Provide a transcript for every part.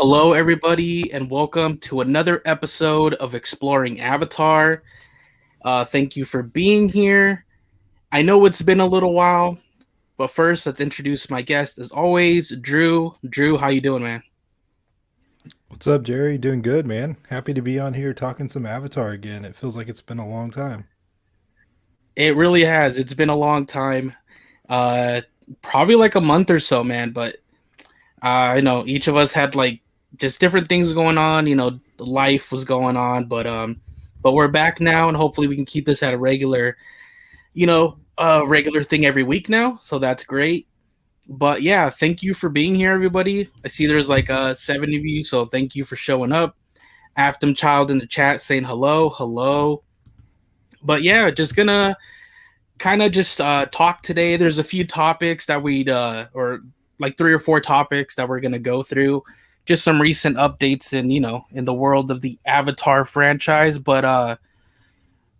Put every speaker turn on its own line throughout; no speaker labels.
Hello, everybody, and welcome to another episode of Exploring Avatar. Thank you for being here. I know it's been a little while, but first, let's introduce my guest, as always, Drew. Drew, how you doing, man?
What's up, Jerry? Doing good, man. Happy to be on here talking some Avatar again. It feels like it's been a long time.
It really has. It's been a long time, uh, probably like a month or so, man. But I know each of us had like just different things going on. Life was going on, but we're back now, and hopefully we can keep this at a regular thing every week now. So that's great. But yeah, thank you for being here, everybody. I see there's like 7 of you, so thank you for showing up. Aftem Child in the chat saying hello, hello. But yeah, just gonna kind of just talk today. There's a few topics that or like 3 or 4 topics that we're gonna go through. Just some recent updates in the world of the Avatar franchise. But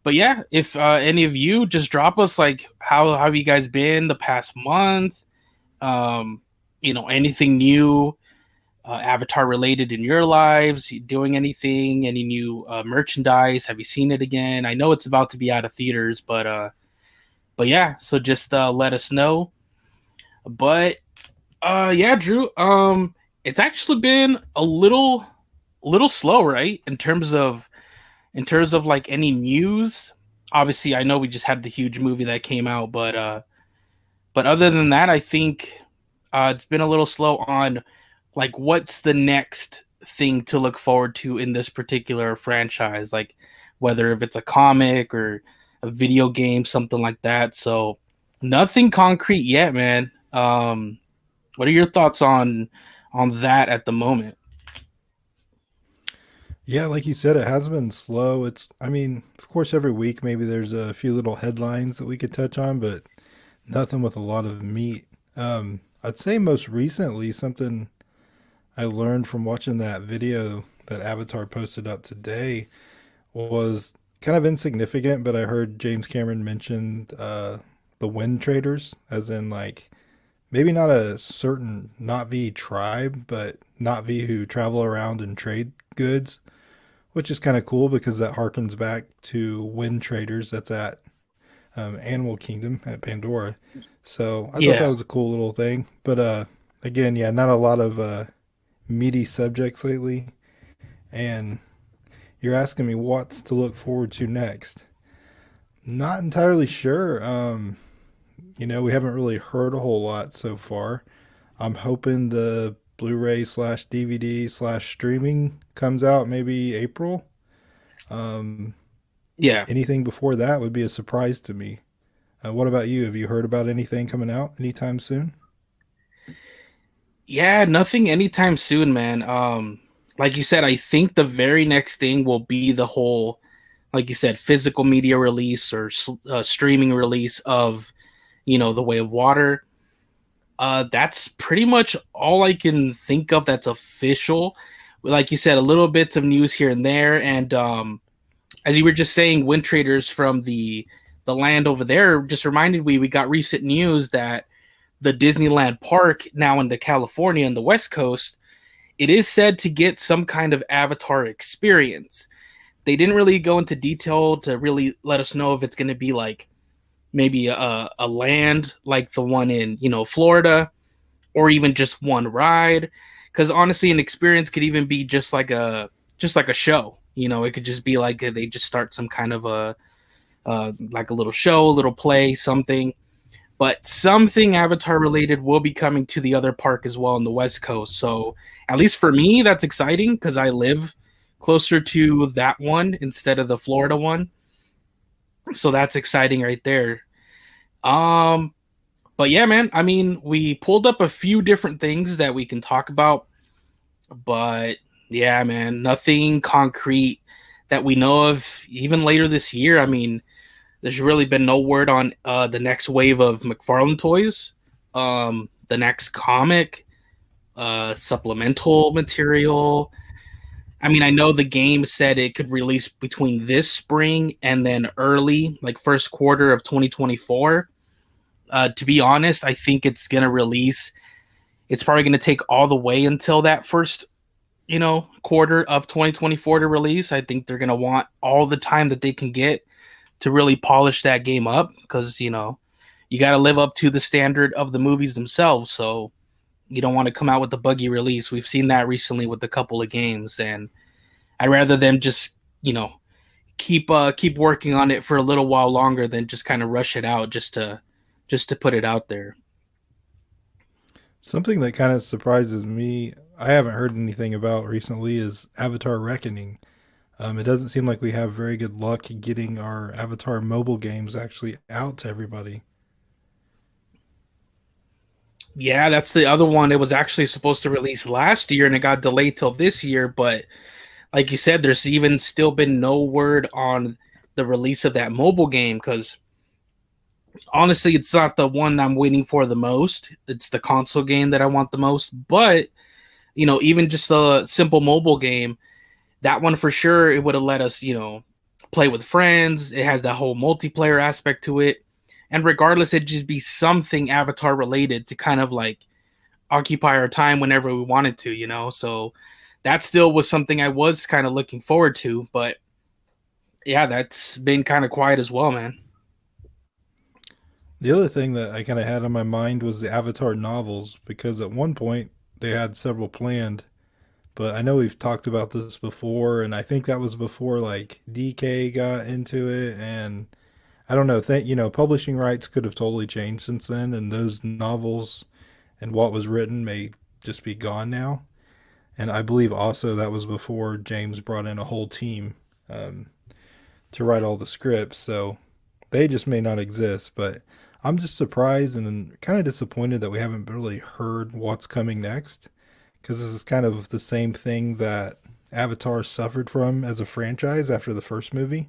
yeah, if any of you just drop us like how have you guys been the past month? Um, anything new Avatar related in your lives? Doing anything? Any new merchandise? Have you seen it again? I know it's about to be out of theaters, but yeah. So just let us know. But yeah, Drew. It's actually been a little slow, right? In terms of like any news. Obviously, I know we just had the huge movie that came out, but other than that, I think it's been a little slow on like what's the next thing to look forward to in this particular franchise, like whether if it's a comic or a video game, something like that. So nothing concrete yet, man. What are your thoughts on that at the moment?
Yeah, like you said, it has been slow. Of course, every week maybe there's a few little headlines that we could touch on, but nothing with a lot of meat. I'd say most recently, something I learned from watching that video that Avatar posted up today was kind of insignificant, but I heard James Cameron mention the wind traders, as in like maybe not a certain Na'vi tribe, but Na'vi who travel around and trade goods, which is kind of cool because that harkens back to wind traders that's at Animal Kingdom at Pandora. So I thought that
Yeah.
was a cool little thing. But again, yeah, not a lot of meaty subjects lately. And you're asking me what's to look forward to next. Not entirely sure. We haven't really heard a whole lot so far. I'm hoping the Blu-ray slash DVD slash streaming comes out maybe April. Um,
Yeah.
Anything before that would be a surprise to me. What about you? Have you heard about anything coming out anytime soon?
Yeah, nothing anytime soon, man. Like you said, I think the very next thing will be the whole, like you said, physical media release or streaming release of, The Way of Water. That's pretty much all I can think of that's official. Like you said, a little bits of news here and there, and as you were just saying, wind traders from the land over there just reminded we got recent news that the Disneyland park now in the California and the West Coast, it is said to get some kind of Avatar experience. They didn't really go into detail to really let us know if it's going to be like maybe a land like the one in Florida, or even just one ride. Because honestly, an experience could even be just like a show. It could just be like they just start some kind of a like a little show, a little play, something. But something Avatar related will be coming to the other park as well on the West Coast. So at least for me, that's exciting because I live closer to that one instead of the Florida one. So that's exciting right there. Um, but yeah, man, I mean, we pulled up a few different things that we can talk about, but yeah, man, nothing concrete that we know of even later this year. I mean, there's really been no word on the next wave of McFarlane toys, the next comic, supplemental material. I mean, I know the game said it could release between this spring and then early, like first quarter of 2024. To be honest, I think it's gonna release. It's probably gonna take all the way until that first quarter of 2024 to release. I think they're going to want all the time that they can get to really polish that game up because, you got to live up to the standard of the movies themselves. So you don't want to come out with a buggy release. We've seen that recently with a couple of games, and I'd rather them just, keep working on it for a little while longer than just kind of rush it out just to put it out there.
Something that kind of surprises me, I haven't heard anything about recently, is Avatar Reckoning. It doesn't seem like we have very good luck getting our Avatar mobile games actually out to everybody.
Yeah, that's the other one. It was actually supposed to release last year and it got delayed till this year, but like you said, there's even still been no word on the release of that mobile game because honestly, it's not the one I'm waiting for the most. It's the console game that I want the most. But, even just a simple mobile game, that one for sure, it would have let us, play with friends. It has that whole multiplayer aspect to it. And regardless, it'd just be something Avatar related to kind of like occupy our time whenever we wanted to, So that still was something I was kind of looking forward to. But yeah, that's been kind of quiet as well, man.
The other thing that I kind of had on my mind was the Avatar novels, because at one point they had several planned, but I know we've talked about this before, and I think that was before like DK got into it, and I don't know, publishing rights could have totally changed since then, and those novels and what was written may just be gone now. And I believe also that was before James brought in a whole team um, to write all the scripts, so they just may not exist. But I'm just surprised and kind of disappointed that we haven't really heard what's coming next, because this is kind of the same thing that Avatar suffered from as a franchise after the first movie.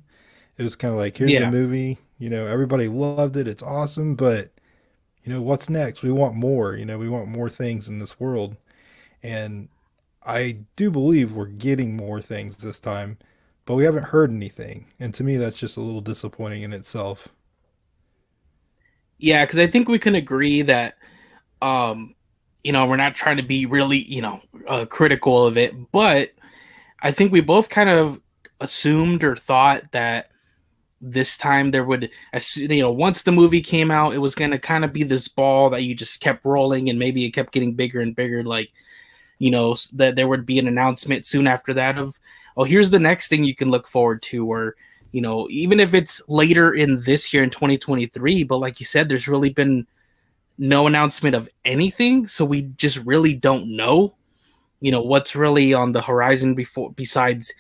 It was kind of like, here's the
Yeah.
movie, everybody loved it, it's awesome, but what's next? We want more, we want more things in this world. And I do believe we're getting more things this time, but we haven't heard anything. And to me, that's just a little disappointing in itself.
Yeah, because I think we can agree that um, we're not trying to be really, critical of it, but I think we both kind of assumed or thought that this time there would, once the movie came out, it was going to kind of be this ball that you just kept rolling and maybe it kept getting bigger and bigger. Like, that there would be an announcement soon after that of, oh, here's the next thing you can look forward to, or, even if it's later in this year in 2023, but like you said, there's really been no announcement of anything. So we just really don't know, what's really on the horizon before, besides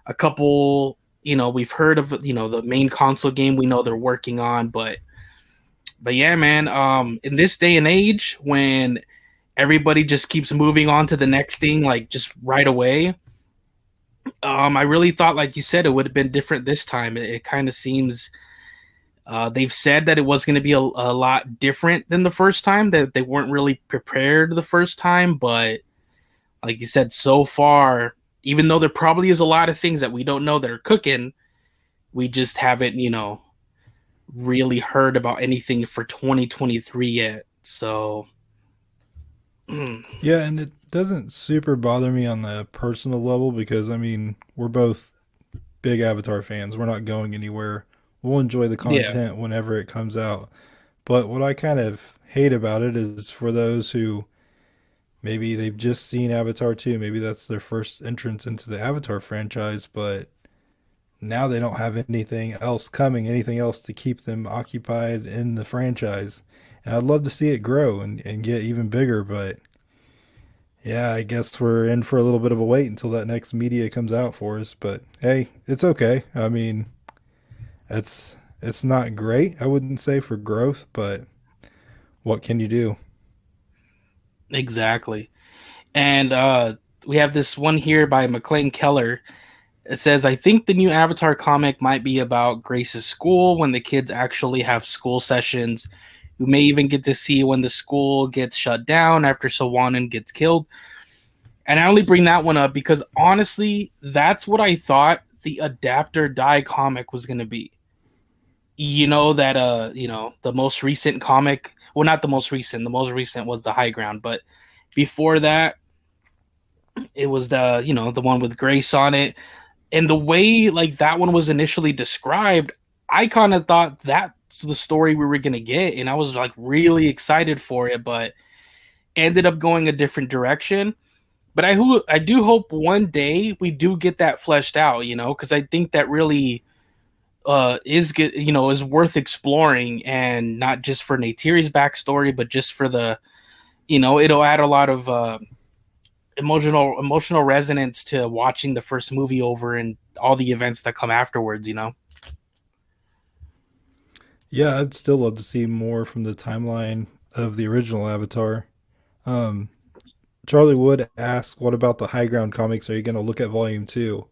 a couple, we've heard of, the main console game we know they're working on, but yeah, man, in this day and age when everybody just keeps moving on to the next thing, like just right away, I really thought, like you said, it would have been different this time. It kind of seems they've said that it was going to be a lot different than the first time, that they weren't really prepared the first time, but like you said, so far, even though there probably is a lot of things that we don't know that are cooking, we just haven't, really heard about anything for 2023 yet. So,
Yeah, and it doesn't super bother me on the personal level because, I mean, we're both big Avatar fans. We're not going anywhere. We'll enjoy the
yeah,
content whenever it comes out. But what I kind of hate about it is for those who maybe they've just seen Avatar 2, maybe that's their first entrance into the Avatar franchise, but now they don't have anything else coming, anything else to keep them occupied in the franchise. And I'd love to see it grow and get even bigger, but yeah, I guess we're in for a little bit of a wait until that next media comes out for us. But hey, it's okay. I mean, it's not great, I wouldn't say, for growth, but what can you do?
exactly. And we have this one here by McLean Keller. It says, I think the new Avatar comic might be about Grace's school when the kids actually have school sessions. We may even get to see when the school gets shut down after Sawanan gets killed. And I only bring that one up because honestly, that's what I thought the Adapter Die comic was going to be. That the most recent comic, well, not the most recent was the High Ground, but before that, It was the one with Grace on it, and the way like that one was initially described, I kind of thought that's the story we were gonna get, and I was like really excited for it, but ended up going a different direction. But I do hope one day we do get that fleshed out, because I think that really is good, is worth exploring, and not just for Neytiri's backstory, but just for it'll add a lot of emotional resonance to watching the first movie over and all the events that come afterwards.
Yeah, I'd still love to see more from the timeline of the original Avatar. Um, Charlie Wood asked, "What about the High Ground comics? Are you going to look at Volume 2?"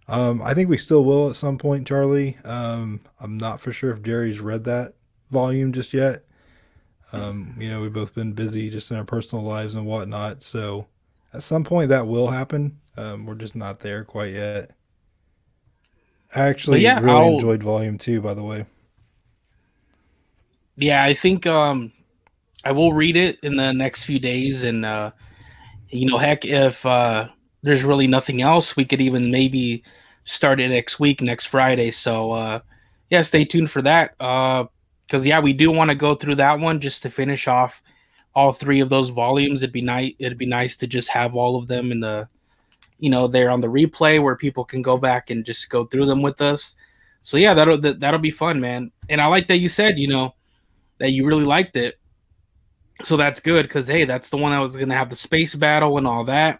I think we still will at some point, Charlie. I'm not for sure if Jerry's read that volume just yet. We've both been busy just in our personal lives and whatnot. So at some point that will happen. We're just not there quite yet. I
But
actually
yeah,
really enjoyed Volume 2, by the way.
I think I will read it in the next few days, and heck, if there's really nothing else, we could even maybe start it next week, next Friday. So yeah, stay tuned for that. Because yeah, we do want to go through that one just to finish off all three of those volumes. It'd be nice. It'd be nice to just have all of them in the there on the replay where people can go back and just go through them with us. So yeah, that'll be fun, man. And I like that you said that you really liked it. So that's good because hey, that's the one that was gonna have the space battle and all that.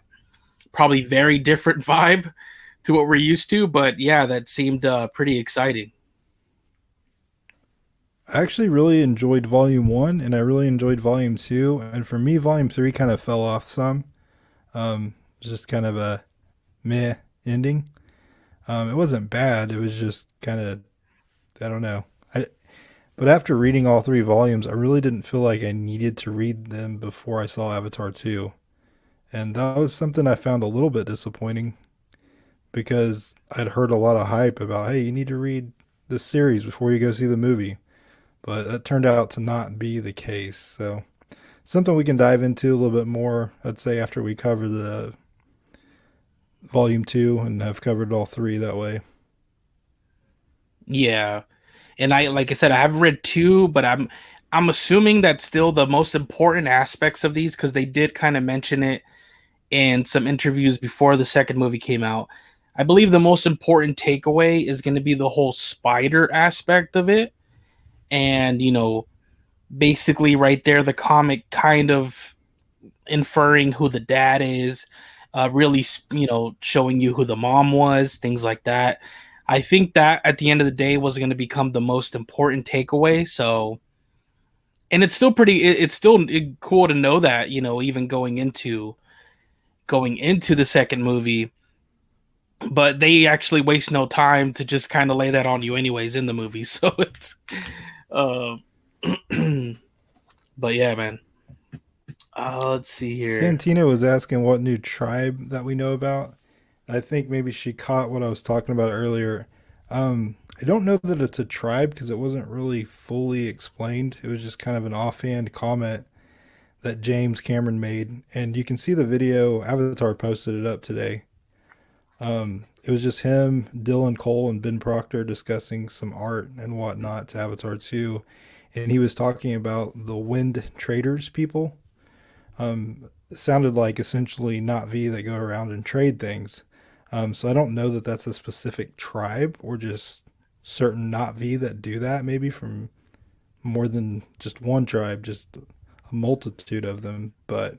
Probably very different vibe to what we're used to, but yeah, that seemed pretty exciting.
I actually really enjoyed Volume 1 and I really enjoyed Volume 2. And for me, Volume 3 kind of fell off some. Just kind of a meh ending. It wasn't bad. It was just kind of, I don't know. But after reading all three volumes, I really didn't feel like I needed to read them before I saw Avatar 2. And that was something I found a little bit disappointing because I'd heard a lot of hype about, hey, you need to read this series before you go see the movie. But that turned out to not be the case. So, something we can dive into a little bit more, I'd say, after we cover the volume 2 and have covered all three that way.
Yeah, and I like I said, I haven't read two, but I'm assuming that's still the most important aspects of these because they did kind of mention it in some interviews before the second movie came out. I believe the most important takeaway is going to be the whole spider aspect of it, and basically right there, the comic kind of inferring who the dad is, really, showing you who the mom was, things like that. I think that at the end of the day was going to become the most important takeaway. So, and it's still it's still cool to know that, even going into the second movie, but they actually waste no time to just kind of lay that on you anyways in the movie. So it's, uh, but yeah, man. Let's see here.
Santina was asking what new tribe that we know about. I think maybe she caught what I was talking about earlier. I don't know that it's a tribe because it wasn't really fully explained. It was just kind of an offhand comment that James Cameron made, and you can see the video. Avatar posted it up today. It was just him, Dylan Cole, and Ben Proctor discussing some art and whatnot to Avatar 2, and he was talking about the Wind Traders people. It sounded like essentially not V that go around and trade things. So I don't know that that's a specific tribe or just certain not V that do that, maybe from more than just one tribe, just a multitude of them. But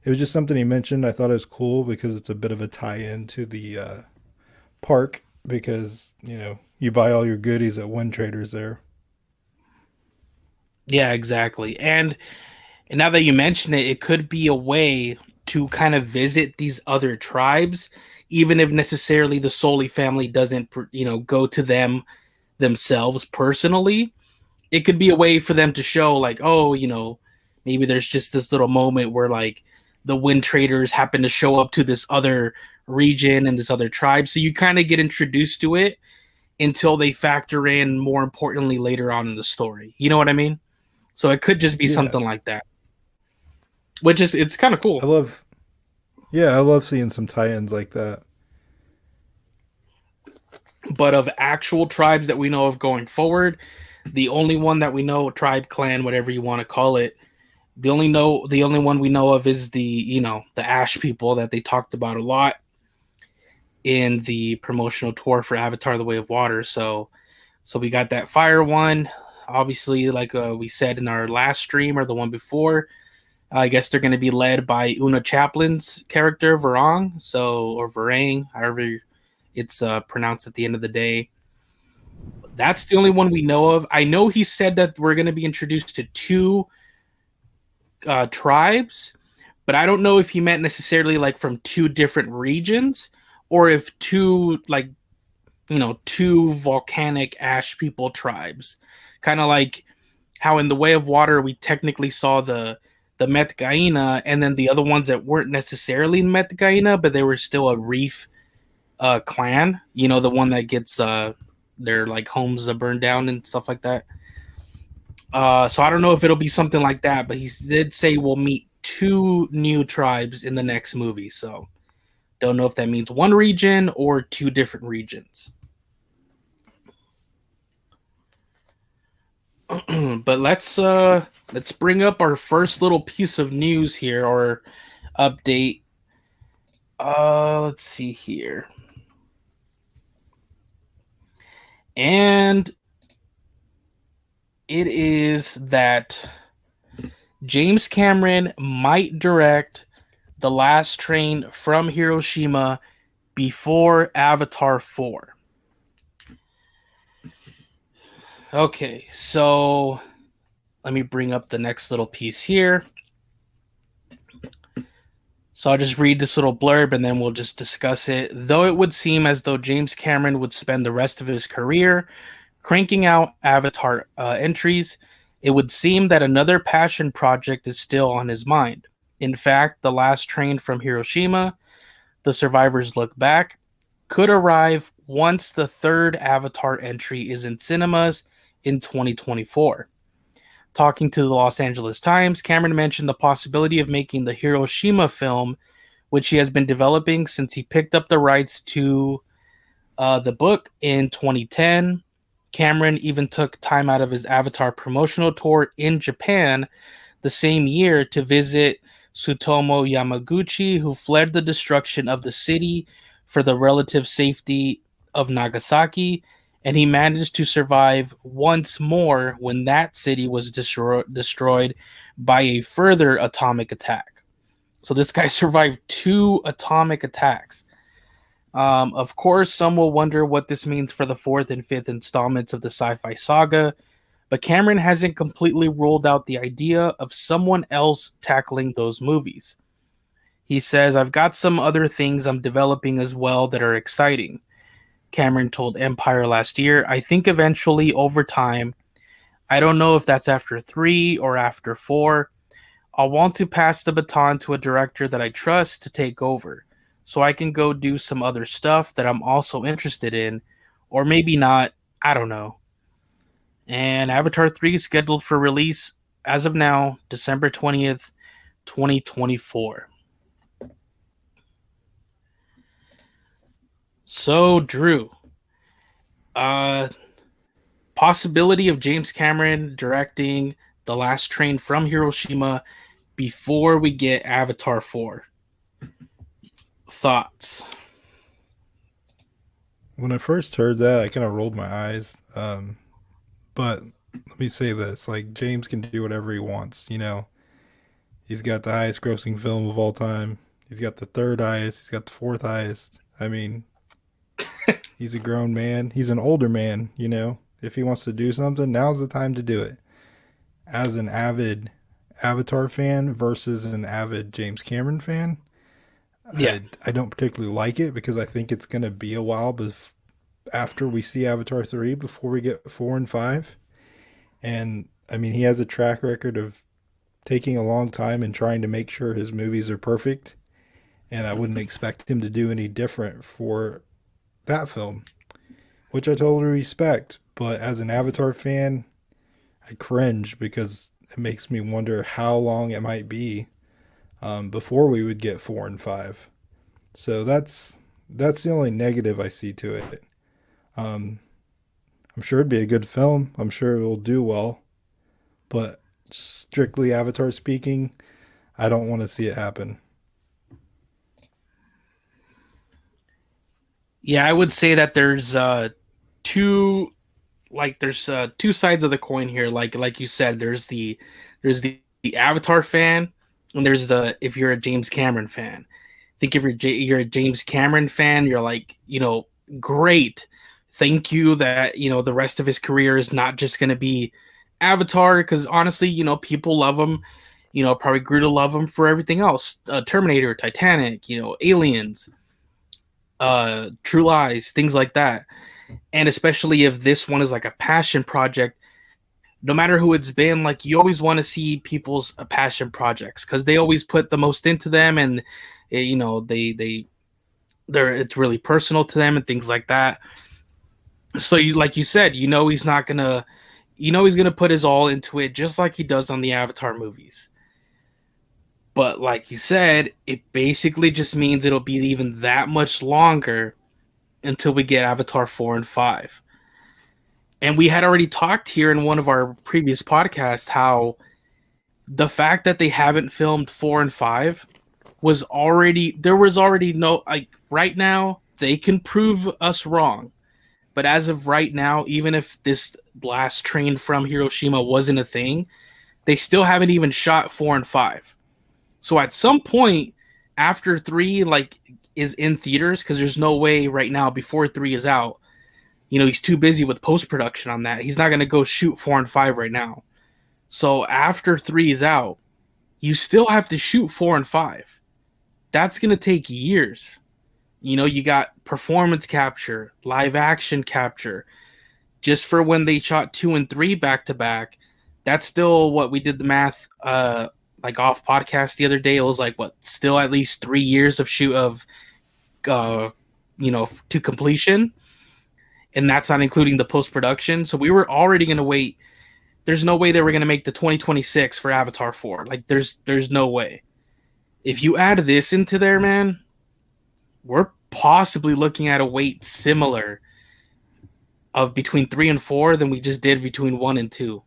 it was just something he mentioned. I thought it was cool because it's a bit of a tie in to the park because, you buy all your goodies at Wind Traders there.
Yeah, exactly. And now that you mention it, it could be a way to kind of visit these other tribes, even if necessarily the Sully family doesn't, go to them themselves personally. It could be a way for them to show, like, oh, maybe there's just this little moment where, like, the Wind Traders happen to show up to this other region and this other tribe. So you kind of get introduced to it until they factor in more importantly later on in the story. You know what I mean? So it could just be
Yeah,
something like that, which is it's kind of
I
cool.
love Yeah, I love seeing some tie-ins like that.
But of actual tribes that we know of going forward, the only one that we know, tribe, clan, whatever you want to call it, the only one we know of is the Ash people that they talked about a lot in the promotional tour for Avatar: The Way of Water. So we got that fire one. Obviously, like we said in our last stream or the one before, I guess they're going to be led by Una Chaplin's character Varang, or Varang, however it's pronounced at the end of the day. That's the only one we know of. I know he said that we're going to be introduced to two tribes, but I don't know if he meant necessarily like from two different regions or if two volcanic ash people tribes. Kind of like how in the Way of Water we technically saw the Metkayina, and then the other ones that weren't necessarily Metkayina, but they were still a reef clan. The one that gets their like homes burned down and stuff like that. So I don't know if it'll be something like that, but he did say we'll meet two new tribes in the next movie. So don't know if that means one region or two different regions. But let's bring up our first little piece of news here or update. Let's see here. And it is that James Cameron might direct The Last Train from Hiroshima before Avatar 4. Okay, so let me bring up the next little piece here. So I'll just read this little blurb and then we'll just discuss it. Though it would seem as though James Cameron would spend the rest of his career cranking out Avatar entries, it would seem that another passion project is still on his mind. In fact, The Last Train from Hiroshima, The Survivors Look Back, could arrive once the third Avatar entry is in cinemas in 2024. Talking to the Los Angeles Times, Cameron mentioned the possibility of making the Hiroshima film, which he has been developing since he picked up the rights to the book in 2010. Cameron even took time out of his Avatar promotional tour in Japan the same year to visit Tsutomu Yamaguchi, who fled the destruction of the city for the relative safety of Nagasaki, and he managed to survive once more when that city was destroyed by a further atomic attack. So this guy survived two atomic attacks. Of course, some will wonder what this means for the fourth and fifth installments of the sci-fi saga, but Cameron hasn't completely ruled out the idea of someone else tackling those movies. He says, I've got some other things I'm developing as well that are exciting. Cameron told Empire last year, I think eventually over time, I don't know if that's after 3 or after 4, I'll want to pass the baton to a director that I trust to take over, so I can go do some other stuff that I'm also interested in, or maybe not, I don't know. And Avatar 3 is scheduled for release as of now, December 20th, 2024. So, Drew, uh, possibility of James Cameron directing The Last Train from Hiroshima before we get Avatar 4. Thoughts?
When I first heard that, I kind of rolled my eyes. But let me say this: like James can do whatever he wants. He's got the highest grossing film of all time. He's got the third highest. He's got the fourth highest. I mean, he's a grown man. He's an older man. If he wants to do something, now's the time to do it. As an avid Avatar fan versus an avid James Cameron fan,
Yeah.
I don't particularly like it because I think it's going to be a while after we see Avatar 3 before we get 4 and 5. And I mean, he has a track record of taking a long time and trying to make sure his movies are perfect. And I wouldn't expect him to do any different for that film, which I totally respect. But as an Avatar fan, I cringe because it makes me wonder how long it might be before we would get 4 and 5. So that's the only negative I see to it. Um, I'm sure it'd be a good film. I'm sure it will do well, but strictly Avatar speaking, I don't want to see it happen.
Yeah, I would say that two two sides of the coin here. Like you said, the Avatar fan, and there's the if you're a James Cameron fan. I think if you're a James Cameron fan, you're like, great. Thank you that, the rest of his career is not just going to be Avatar, because honestly, people love him, probably grew to love him for everything else. Terminator, Titanic, Aliens, True Lies, things like that. And especially if this one is like a passion project, no matter who it's been, like you always want to see people's passion projects because they always put the most into them, and they're it's really personal to them and things like that. So you like you said, he's not gonna, he's gonna put his all into it just like he does on the Avatar movies. But like you said, it basically just means it'll be even that much longer until we get Avatar 4 and 5. And we had already talked here in one of our previous podcasts how the fact that they haven't filmed 4 and 5 there was already no, like, right now they can prove us wrong. But as of right now, even if this last train from Hiroshima wasn't a thing, they still haven't even shot 4 and 5. So at some point after 3 like is in theaters, because there's no way right now before 3 is out, he's too busy with post-production on that. He's not going to go shoot 4 and 5 right now. So after 3 is out, you still have to shoot 4 and 5. That's going to take years. You got performance capture, live action capture. Just for when they shot 2 and 3 back to back, that's still what we did the math like off podcast the other day. It was like still at least 3 years of shoot of to completion. And that's not including the post-production. So we were already going to wait. There's no way they were going to make the 2026 for Avatar 4. Like there's no way. If you add this into there, man, we're possibly looking at a wait similar of between 3 and 4 than we just did between 1 and 2.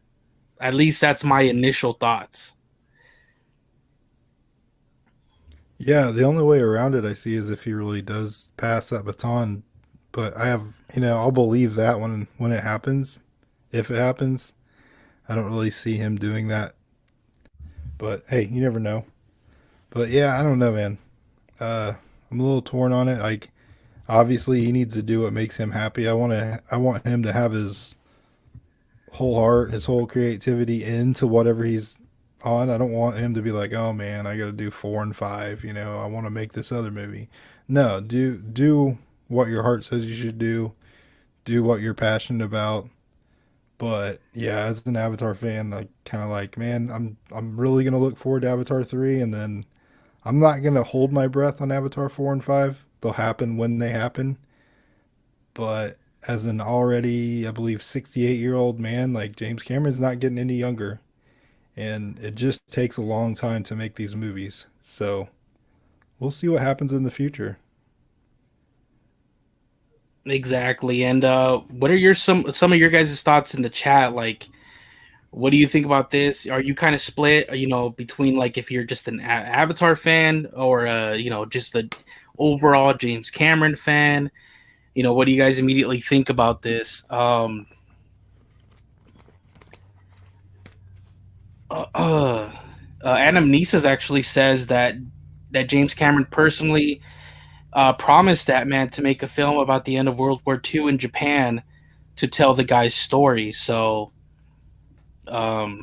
At least that's my initial thoughts.
Yeah, the only way around it I see is if he really does pass that baton. But I have, I'll believe that when it happens, if it happens. I don't really see him doing that. But hey, you never know. But yeah, I don't know, man. I'm a little torn on it. Like, obviously, he needs to do what makes him happy. I want him to have his whole heart, his whole creativity into whatever he's on. I don't want him to be like, oh man, I got to do 4 and 5. I want to make this other movie. No, do what your heart says you should do. Do what you're passionate about. But yeah, as an Avatar fan, like kind of like, man, I'm really gonna look forward to Avatar 3, and then I'm not gonna hold my breath on Avatar 4 and 5. They'll happen when they happen. But as an already, I believe, 68-year-old man, like James Cameron's not getting any younger, and it just takes a long time to make these movies. So we'll see what happens in the future.
Exactly. And what are some of your guys' thoughts in the chat? Like, what do you think about this? Are you kind of split, between like if you're just an Avatar fan or just an overall James Cameron fan? What do you guys immediately think about this? Adam Nisas actually says that James Cameron personally promised that man to make a film about the end of World War II in Japan to tell the guy's story. So, oh,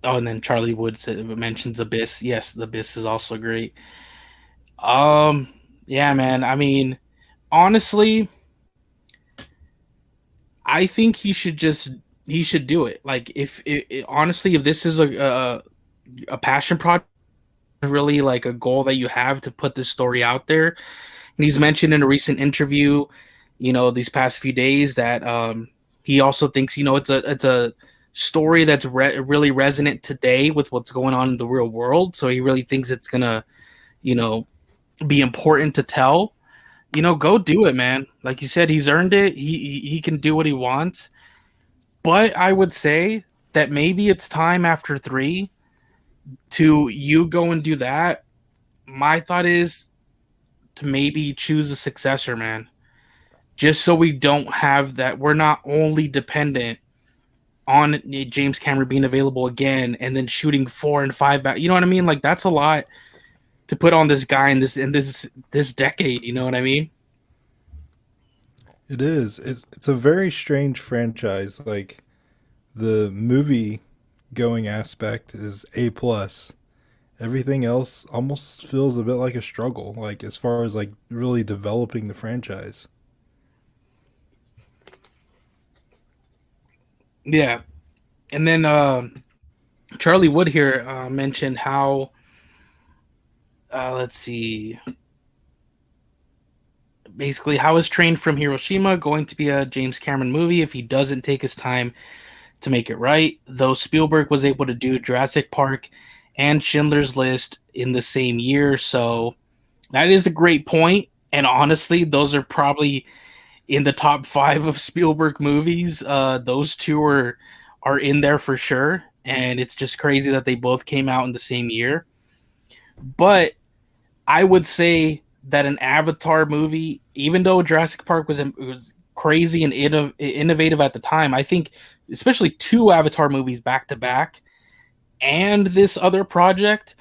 and then Charlie Woods mentions Abyss. Yes, the Abyss is also great. Yeah, man. I mean, honestly, I think he should do it. Like, honestly, if this is a passion project, really like a goal that you have to put this story out there. And he's mentioned in a recent interview, these past few days that he also thinks, it's a story that's really resonant today with what's going on in the real world. So he really thinks it's gonna, you know, be important to tell. Go do it, man. Like you said, he's earned it. He can do what he wants. But I would say that maybe it's time after 3 to you go and do that. My thought is to maybe choose a successor, man. Just so we don't have that. We're not only dependent on James Cameron being available again and then shooting 4 and 5 back. You know what I mean? Like that's a lot to put on this guy in this decade. You know what I mean?
It is. It's a very strange franchise. Like the movie going aspect is A plus. Everything else almost feels a bit like a struggle. Like as far as like really developing the franchise.
Yeah. And then Charlie Wood here mentioned how let's see. Basically, how is Train from Hiroshima going to be a James Cameron movie if he doesn't take his time to make it right? Though Spielberg was able to do Jurassic Park and Schindler's List in the same year. So that is a great point. And honestly, those are probably in the top 5 of Spielberg movies. Those two are in there for sure. And it's just crazy that they both came out in the same year. But I would say that an Avatar movie, even though Jurassic Park was crazy and innovative at the time, I think especially 2 Avatar movies back to back and this other project,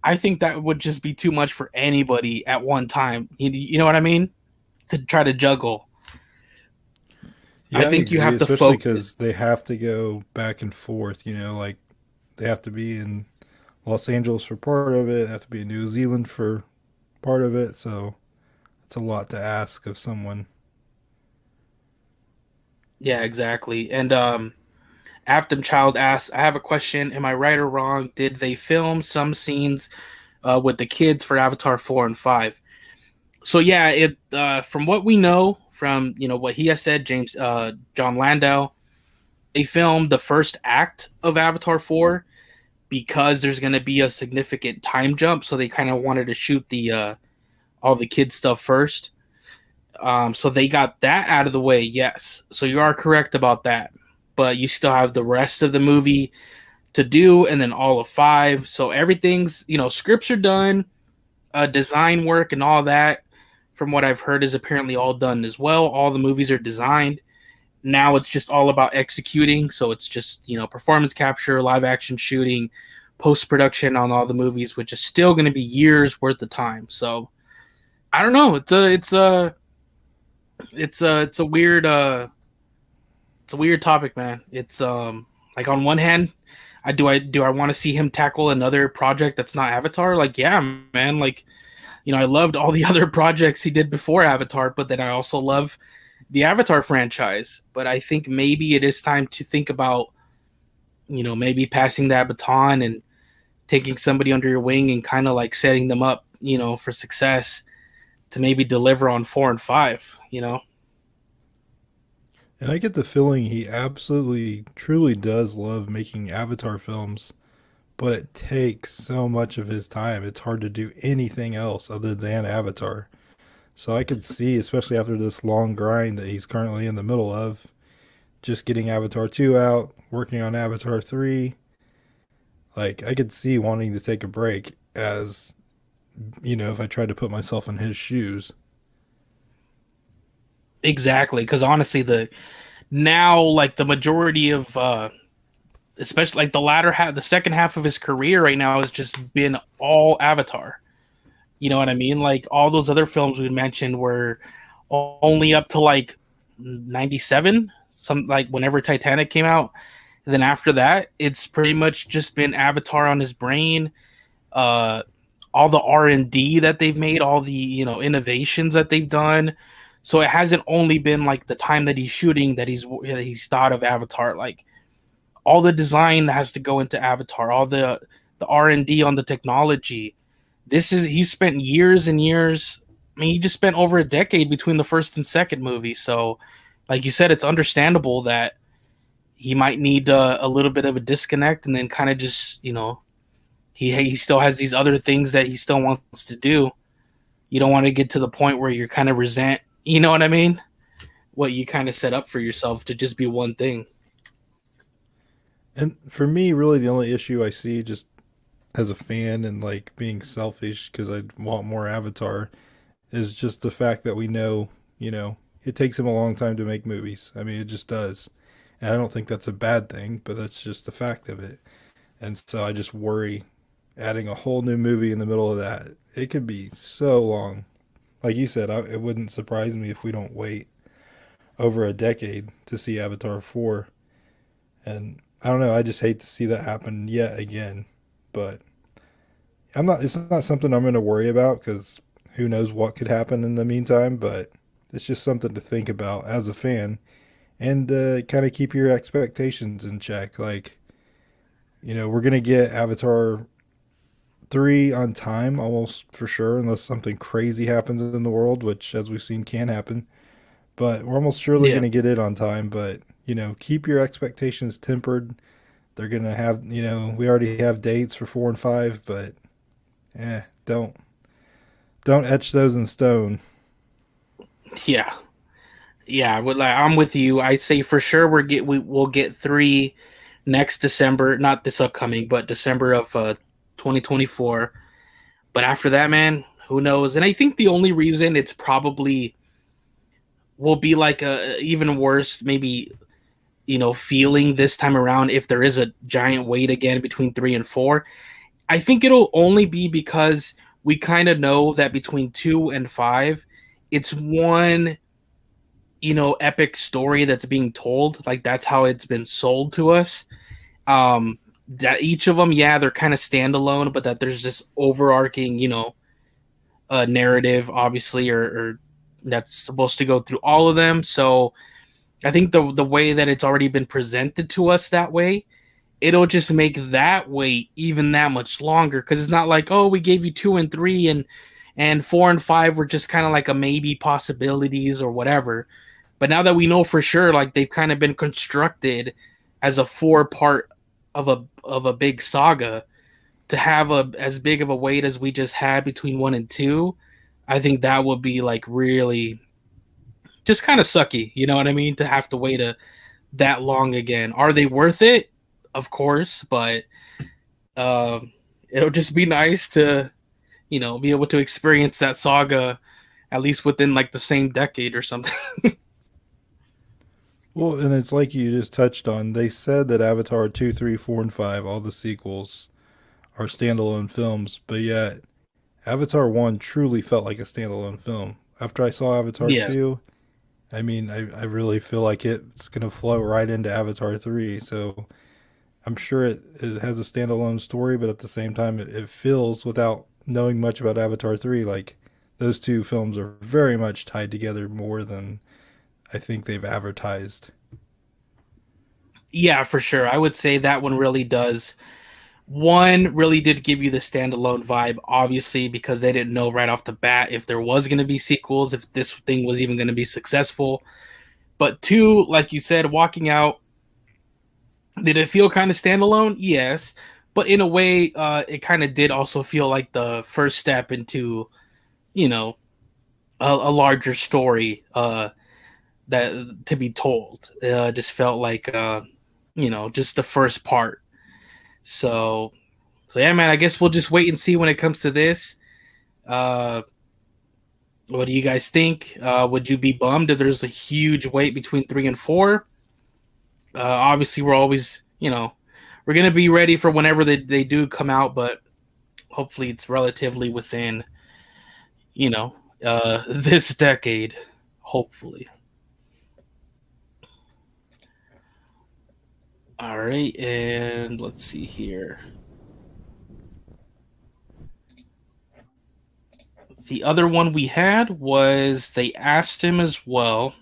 I think that would just be too much for anybody at one time. You know what I mean? To try to juggle.
Yeah,
I think
agree,
you have to
especially
focus.
because they have to go back and forth. Like they have to be in Los Angeles for part of it, they have to be in New Zealand for part of it. So it's a lot to ask of someone.
Yeah, exactly. And Afton Child asks, I have a question. Am I right or wrong? Did they film some scenes with the kids for Avatar 4 and 5? So yeah, it from what we know from what he has said, Jon Landau, they filmed the first act of Avatar 4 because there's going to be a significant time jump, so they kind of wanted to shoot the all the kids stuff first. So they got that out of the way, yes. So you are correct about that, but you still have the rest of the movie to do, and then all of 5. So everything's scripts are done, design work and all that. From what I've heard, is apparently all done as well. All the movies are designed. Now it's just all about executing. So it's just performance capture, live action shooting, post production on all the movies, which is still going to be years worth of time. So I don't know. It's a weird topic, man. It's like on one hand, I want to see him tackle another project that's not Avatar? Like, yeah, man. Like, I loved all the other projects he did before Avatar, but then I also love the Avatar franchise. But I think maybe it is time to think about, maybe passing that baton and taking somebody under your wing and kind of like setting them up, for success to maybe deliver on 4 and 5.
And I get the feeling he absolutely, truly does love making Avatar films, but it takes so much of his time. It's hard to do anything else other than Avatar. So I could see, especially after this long grind that he's currently in the middle of, just getting Avatar 2 out, working on Avatar 3. Like, I could see wanting to take a break as, if I tried to put myself in his shoes.
Exactly, because honestly, now like the majority of especially like the latter half, the second half of his career right now has just been all Avatar. You know what I mean? Like all those other films we mentioned were only up to like 97, some like whenever Titanic came out. And then after that, it's pretty much just been Avatar on his brain. Uh, all the R&D that they've made, all the innovations that they've done. So it hasn't only been like the time that he's shooting that he's thought of Avatar. Like all the design has to go into Avatar, all the R&D on the technology. He spent years and years. I mean, he just spent over a decade between the first and second movie. So, like you said, it's understandable that he might need a little bit of a disconnect, and then kind of just he still has these other things that he still wants to do. You don't want to get to the point where you're kind of resent. You know what I mean? What you kind of set up for yourself to just be one thing.
And for me, really, the only issue I see, just as a fan and like being selfish because I want more Avatar, is just the fact that we know, it takes him a long time to make movies. I mean, it just does. And I don't think that's a bad thing, but that's just the fact of it. And so I just worry adding a whole new movie in the middle of that. It could be so long. Like you said, it wouldn't surprise me if we don't wait over a decade to see Avatar 4. And I don't know, I just hate to see that happen yet again. But it's not something I'm going to worry about because who knows what could happen in the meantime, but it's just something to think about as a fan and kind of keep your expectations in check. Like, we're going to get Avatar 3 on time almost for sure, unless something crazy happens in the world, which, as we've seen, can happen. But we're almost surely
Yeah.
going to get it on time. But, keep your expectations tempered. They're going to have, we already have dates for 4 and 5, but don't etch those in stone.
Yeah. Yeah, I'm with you. I say for sure we'll get 3 next December, not this upcoming, but December of 2024. But after that, man, who knows? And I think the only reason it's probably will be like a even worse, maybe feeling this time around if there is a giant wait again between 3 and 4. I think it'll only be because we kind of know that between 2 and 5, it's one epic story that's being told. Like that's how it's been sold to us. That each of them, yeah, they're kind of standalone, but that there's this overarching, narrative, obviously, or that's supposed to go through all of them. So I think the way that it's already been presented to us that way, it'll just make that wait even that much longer because it's not like, oh, we gave you 2 and 3 and 4 and 5 were just kind of like a maybe possibilities or whatever. But now that we know for sure, like they've kind of been constructed as a 4 part of a big saga, to have as big of a wait as we just had between 1 and 2, I think that would be like really just kind of sucky. You know what I mean? To have to wait that long again. Are they worth it? Of course, but uh, it'll just be nice to be able to experience that saga at least within like the same decade or something.
Well, and it's like you just touched on. They said that Avatar 2, 3, 4, and 5, all the sequels, are standalone films, but yet Avatar 1 truly felt like a standalone film. After I saw Avatar
Yeah.
2, I mean, I really feel like it's going to flow right into Avatar 3. So I'm sure it has a standalone story, but at the same time, it feels, without knowing much about Avatar 3, like those two films are very much tied together more than I think they've advertised.
Yeah, for sure. I would say that one really does. One really did give you the standalone vibe, obviously, because they didn't know right off the bat if there was going to be sequels, if this thing was even going to be successful. But 2, like you said, walking out, did it feel kind of standalone? Yes. But in a way, it kind of did also feel like the first step into, you know, a larger story that to be told. Just felt like, just the first part. So, yeah, man. I guess we'll just wait and see when it comes to this. Uh, what do you guys think? Would you be bummed if there's a huge wait between 3 and 4? Obviously, we're always, we're gonna be ready for whenever they do come out, but hopefully, it's relatively within, this decade. Hopefully. All right, and let's see here. The other one we had was they asked him as well.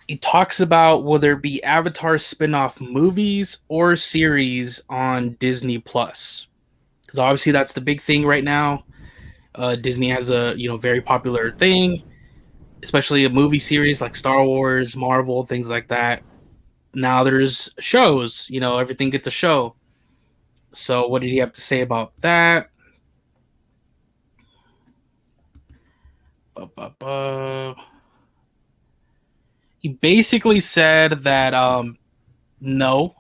He talks about will there be Avatar spin-off movies or series on Disney Plus? Because obviously that's the big thing right now. Disney has a very popular thing. especially a movie series like Star Wars, Marvel, things like that. Now there's shows, everything gets a show. So what did he have to say about that? He basically said that no,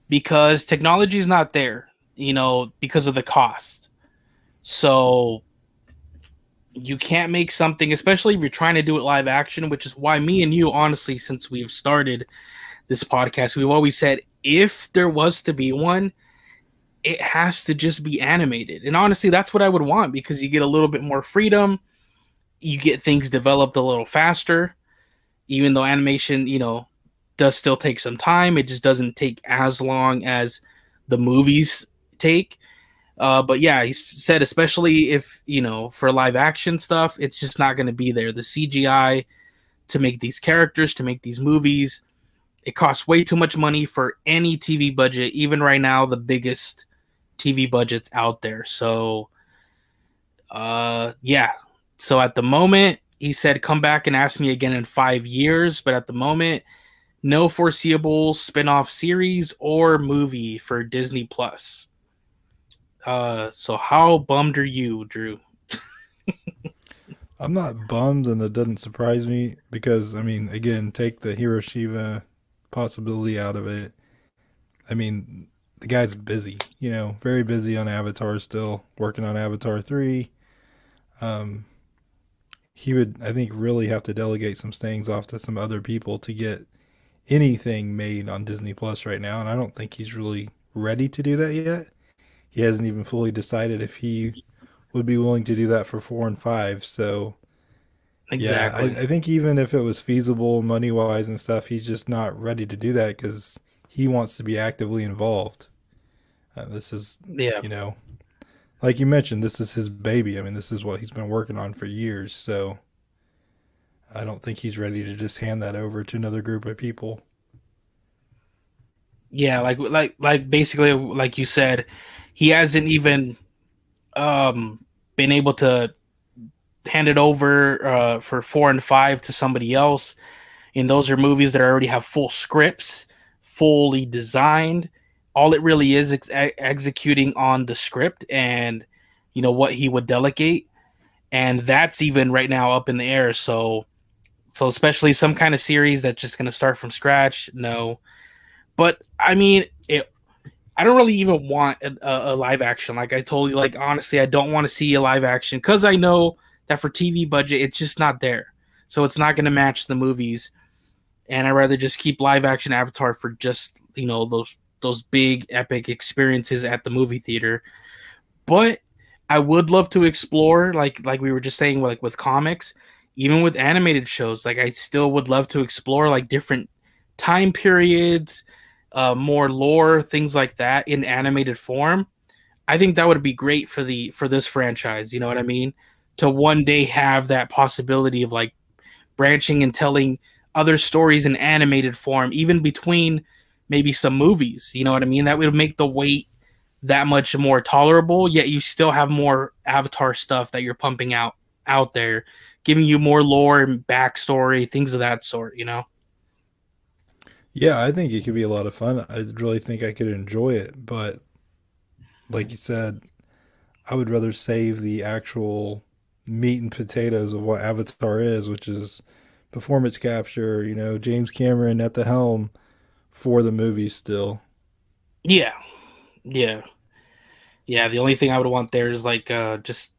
because technology is not there, because of the cost. So you can't make something, especially if you're trying to do it live action, which is why me and you, honestly, since we've started this podcast, we've always said if there was to be one, it has to just be animated. And honestly, that's what I would want, because you get a little bit more freedom. You get things developed a little faster, even though animation, does still take some time. It just doesn't take as long as the movies take. But yeah, he said, especially if, for live action stuff, it's just not going to be there. The CGI to make these characters, to make these movies, it costs way too much money for any TV budget, even right now, the biggest TV budgets out there. So, yeah. So at the moment, he said, come back and ask me again in 5 years. But at the moment, no foreseeable spin-off series or movie for Disney Plus. So how bummed are you, Drew?
I'm not bummed, and that doesn't surprise me because, I mean, again, take the Hiroshima possibility out of it. I mean, the guy's busy, very busy on Avatar still, working on Avatar 3. Um, he would, I think, really have to delegate some things off to some other people to get anything made on Disney Plus right now, and I don't think he's really ready to do that yet. He hasn't even fully decided if he would be willing to do that for 4 and 5. So, yeah,
Exactly.
I think even if it was feasible money wise and stuff, he's just not ready to do that because he wants to be actively involved. This is,
Yeah.
you know, like you mentioned, this is his baby. I mean, this is what he's been working on for years. So I don't think he's ready to just hand that over to another group of people.
Yeah, like basically like you said, he hasn't even been able to hand it over for 4 and 5 to somebody else. And those are movies that already have full scripts, fully designed. All it really is executing on the script and what he would delegate, and that's even right now up in the air. So especially some kind of series that's just going to start from scratch, no. But I mean, I don't really even want a live action. Like I told you, like honestly, I don't want to see a live action because I know that for TV budget, it's just not there. So it's not going to match the movies, and I'd rather just keep live action Avatar for just those big epic experiences at the movie theater. But I would love to explore, like we were just saying, like with comics, even with animated shows. Like I still would love to explore like different time periods, more lore, things like that in animated form. I think that would be great for this franchise. You know what I mean? To one day have that possibility of like branching and telling other stories in animated form, even between maybe some movies. You know what I mean? That would make the wait that much more tolerable. Yet you still have more Avatar stuff that you're pumping out there, giving you more lore and backstory, things of that sort.
Yeah, I think it could be a lot of fun. I really think I could enjoy it, but like you said, I would rather save the actual meat and potatoes of what Avatar is, which is performance capture, James Cameron at the helm for the movie still.
Yeah, yeah, yeah. The only thing I would want there is like just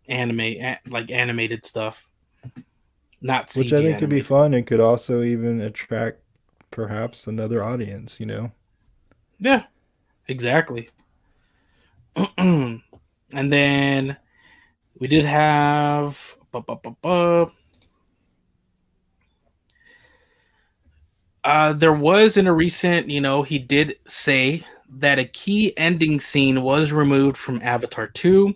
like animated stuff, not
Which I
CG
think could be
animated.
fun and could also even attract perhaps another audience.
Yeah, exactly. And then we did have there was in a recent, he did say that a key ending scene was removed from Avatar 2.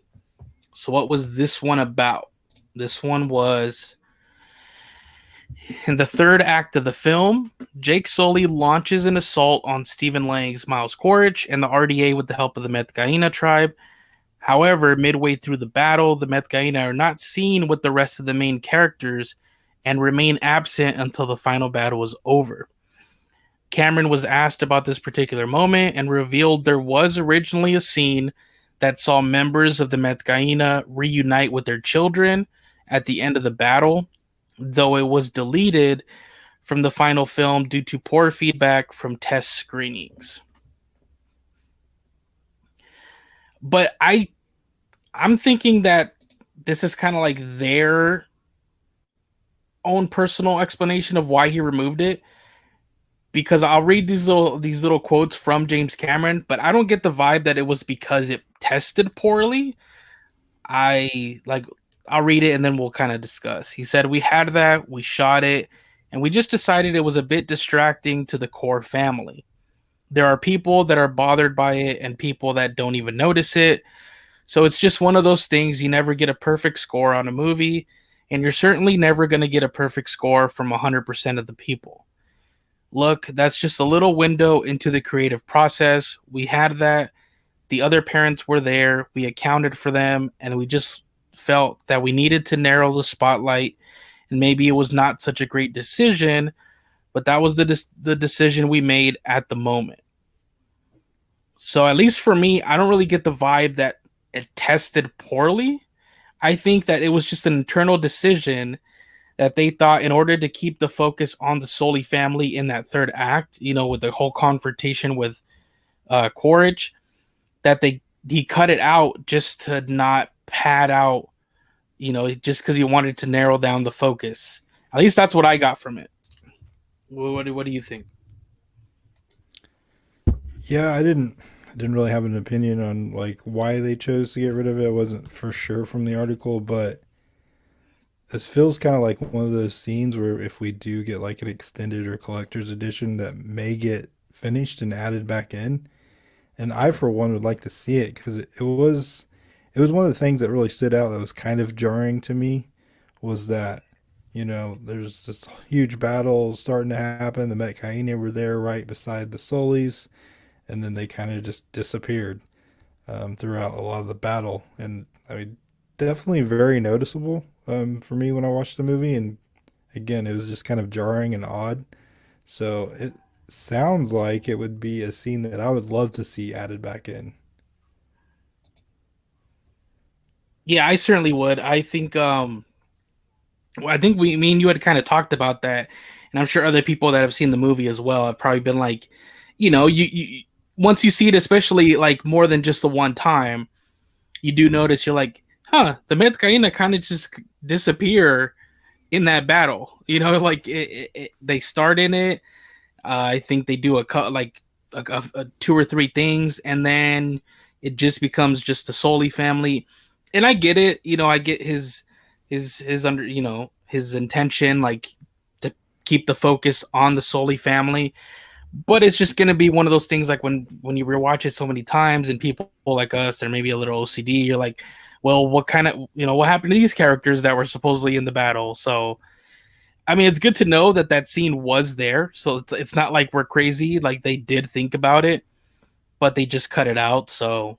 So what was this one about? This one was in the third act of the film. Jake Sully launches an assault on Stephen Lang's Miles Quaritch and the RDA with the help of the Metkayina tribe. However, midway through the battle, the Metkayina are not seen with the rest of the main characters, and remain absent until the final battle was over. Cameron was asked about this particular moment and revealed there was originally a scene that saw members of the Metkayina reunite with their children at the end of the battle, though it was deleted from the final film due to poor feedback from test screenings. But I'm thinking that this is kind of like their own personal explanation of why he removed it, because I'll read these little quotes from James Cameron, but I don't get the vibe that it was because it tested poorly. I'll read it and then we'll kind of discuss. He said, "We had that, we shot it, and we just decided it was a bit distracting to the core family. There are people that are bothered by it and people that don't even notice it. So it's just one of those things. You never get a perfect score on a movie, and you're certainly never going to get a perfect score from 100% of the people. Look, that's just a little window into the creative process. We had that. The other parents were there. We accounted for them, and we just felt that we needed to narrow the spotlight. And maybe it was not such a great decision, but that was the decision we made at the moment." So at least for me, I don't really get the vibe that it tested poorly. I think that it was just an internal decision that they thought, in order to keep the focus on the Sully family in that third act, with the whole confrontation with Quaritch, that he cut it out just to not pad out, just because he wanted to narrow down the focus. At least that's what I got from it. What do you think?
Yeah, I didn't really have an opinion on like why they chose to get rid of it. I wasn't for sure from the article, but this feels kind of like one of those scenes where if we do get like an extended or collector's edition that may get finished and added back in, and I for one would like to see it because it was one of the things that really stood out that was kind of jarring to me was that there's this huge battle starting to happen. The Metkayina were there right beside the Sullys, and then they kind of just disappeared throughout a lot of the battle. And I mean, definitely very noticeable for me when I watched the movie. And again, it was just kind of jarring and odd. So it sounds like it would be a scene that I would love to see added back in.
Yeah, I certainly would. I think me and you had kind of talked about that, and I'm sure other people that have seen the movie as well have probably been like, you once you see it, especially like more than just the one time, you do notice you're like, huh, the Metkayina kind of just disappear in that battle. Like they start in it. I think they do a cut like a two or three things, and then it just becomes just the Sully family. And I get it. I get his under his intention, like to keep the focus on the Sully family. But it's just gonna be one of those things like when you rewatch it so many times, and people like us, they're maybe a little OCD. You're like, well, what kind of what happened to these characters that were supposedly in the battle? So I mean, it's good to know that that scene was there. So it's not like we're crazy. Like they did think about it, but they just cut it out. So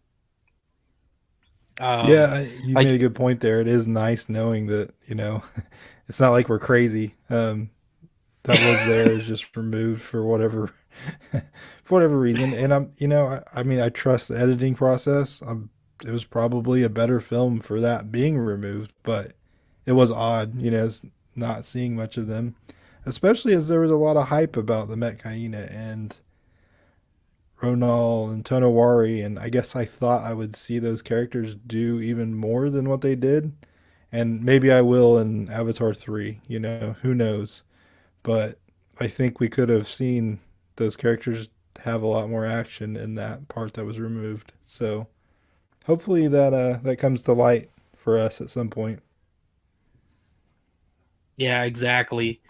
um,
Yeah, you
like
made a good point there. It is nice knowing that, it's not like we're crazy. That was there is just removed for whatever for whatever reason. And I mean, I trust the editing process. It was probably a better film for that being removed, but it was odd, not seeing much of them, especially as there was a lot of hype about the Metkayina and Ronal and Tonowari, and I guess I thought I would see those characters do even more than what they did, and maybe I will in Avatar 3. Who knows? But I think we could have seen those characters have a lot more action in that part that was removed. So hopefully that comes to light for us at some point.
yeah, exactly.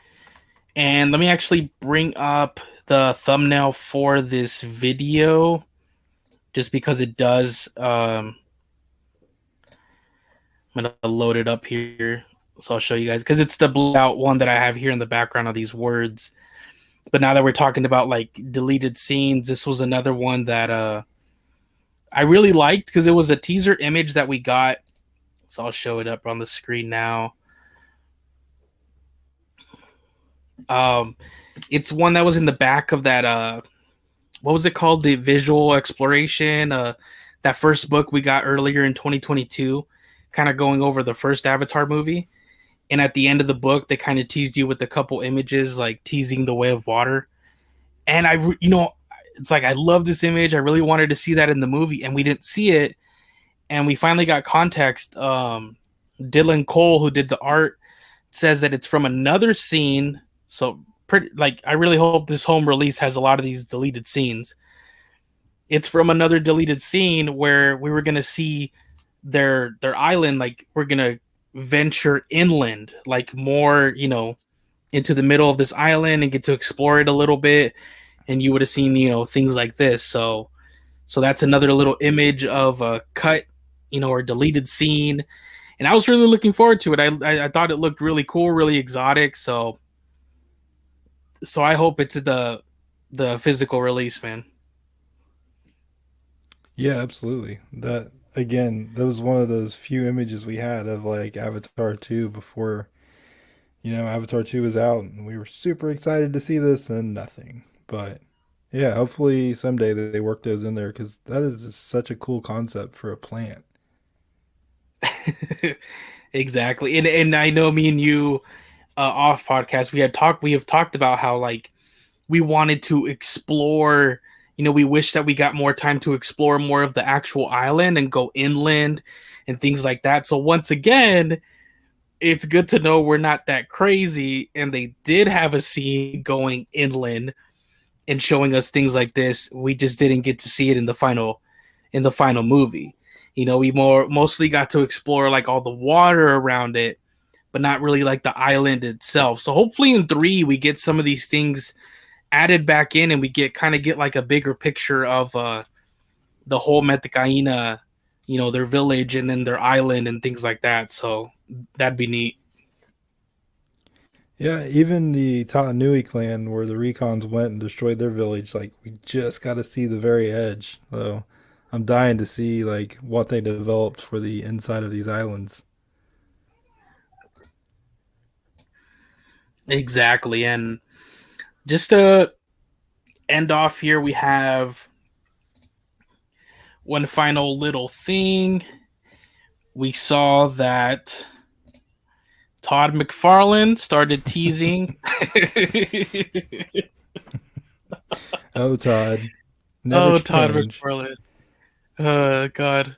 And let me actually bring up the thumbnail for this video just because it does. I'm going to load it up here. So I'll show you guys because it's the blue out one that I have here in the background of these words. But now that we're talking about like deleted scenes, this was another one that I really liked because it was a teaser image that we got. So I'll show it up on the screen now. Um, it's one that was in the back of that. What was it called? The visual exploration. That first book we got earlier in 2022, kind of going over the first Avatar movie. And at the end of the book, they kind of teased you with a couple images, like teasing the way of water. And it's like I love this image. I really wanted to see that in the movie, and we didn't see it. And we finally got context. Dylan Cole, who did the art, says that it's from another scene. So, pretty like, I really hope this home release has a lot of these deleted scenes. It's from another deleted scene where we were gonna see their island. Like, we're gonna venture inland, like more, into the middle of this island and get to explore it a little bit. And you would have seen, things like this. So that's another little image of a cut, or deleted scene. And I was really looking forward to it. I thought it looked really cool, really exotic. So I hope it's the physical release, man.
Yeah, absolutely. That again, that was one of those few images we had of like Avatar 2 before, Avatar 2 was out and we were super excited to see this and nothing. But yeah, hopefully someday they work those in there because that is just such a cool concept for a plant.
Exactly. And I know me and you, off podcast, we have talked about how, like, we wanted to explore, we wish that we got more time to explore more of the actual island and go inland and things like that. So once again, it's good to know we're not that crazy, and they did have a scene going inland and showing us things like this. We just didn't get to see it in the final movie. We mostly got to explore like all the water around it, but not really like the island itself. So hopefully in 3 we get some of these things added back in, and we get like a bigger picture of the whole Metkayina, their village and then their island and things like that. So that'd be neat.
Yeah, even the Tatanui clan where the Recons went and destroyed their village, like we just got to see the very edge. So I'm dying to see like what they developed for the inside of these islands.
Exactly. And just to end off here, we have one final little thing. We saw that Todd McFarlane started teasing.
Oh, Todd, never
Oh, Todd
change.
McFarlane. God.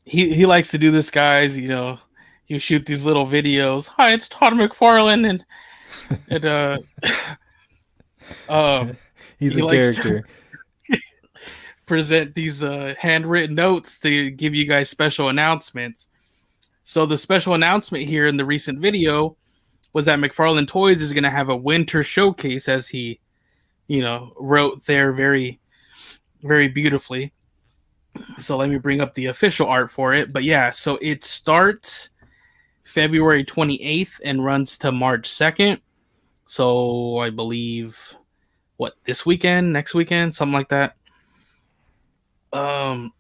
He likes to do this, guys. You shoot these little videos. Hi, it's Todd McFarlane, and um,
He's
he
a
likes to
character.
present these handwritten notes to give you guys special announcements. So the special announcement here in the recent video was that McFarlane Toys is going to have a winter showcase, as he, wrote there very, very beautifully. So let me bring up the official art for it. But yeah, so it starts February 28th and runs to March 2nd. So I believe, this weekend, next weekend, something like that. Um,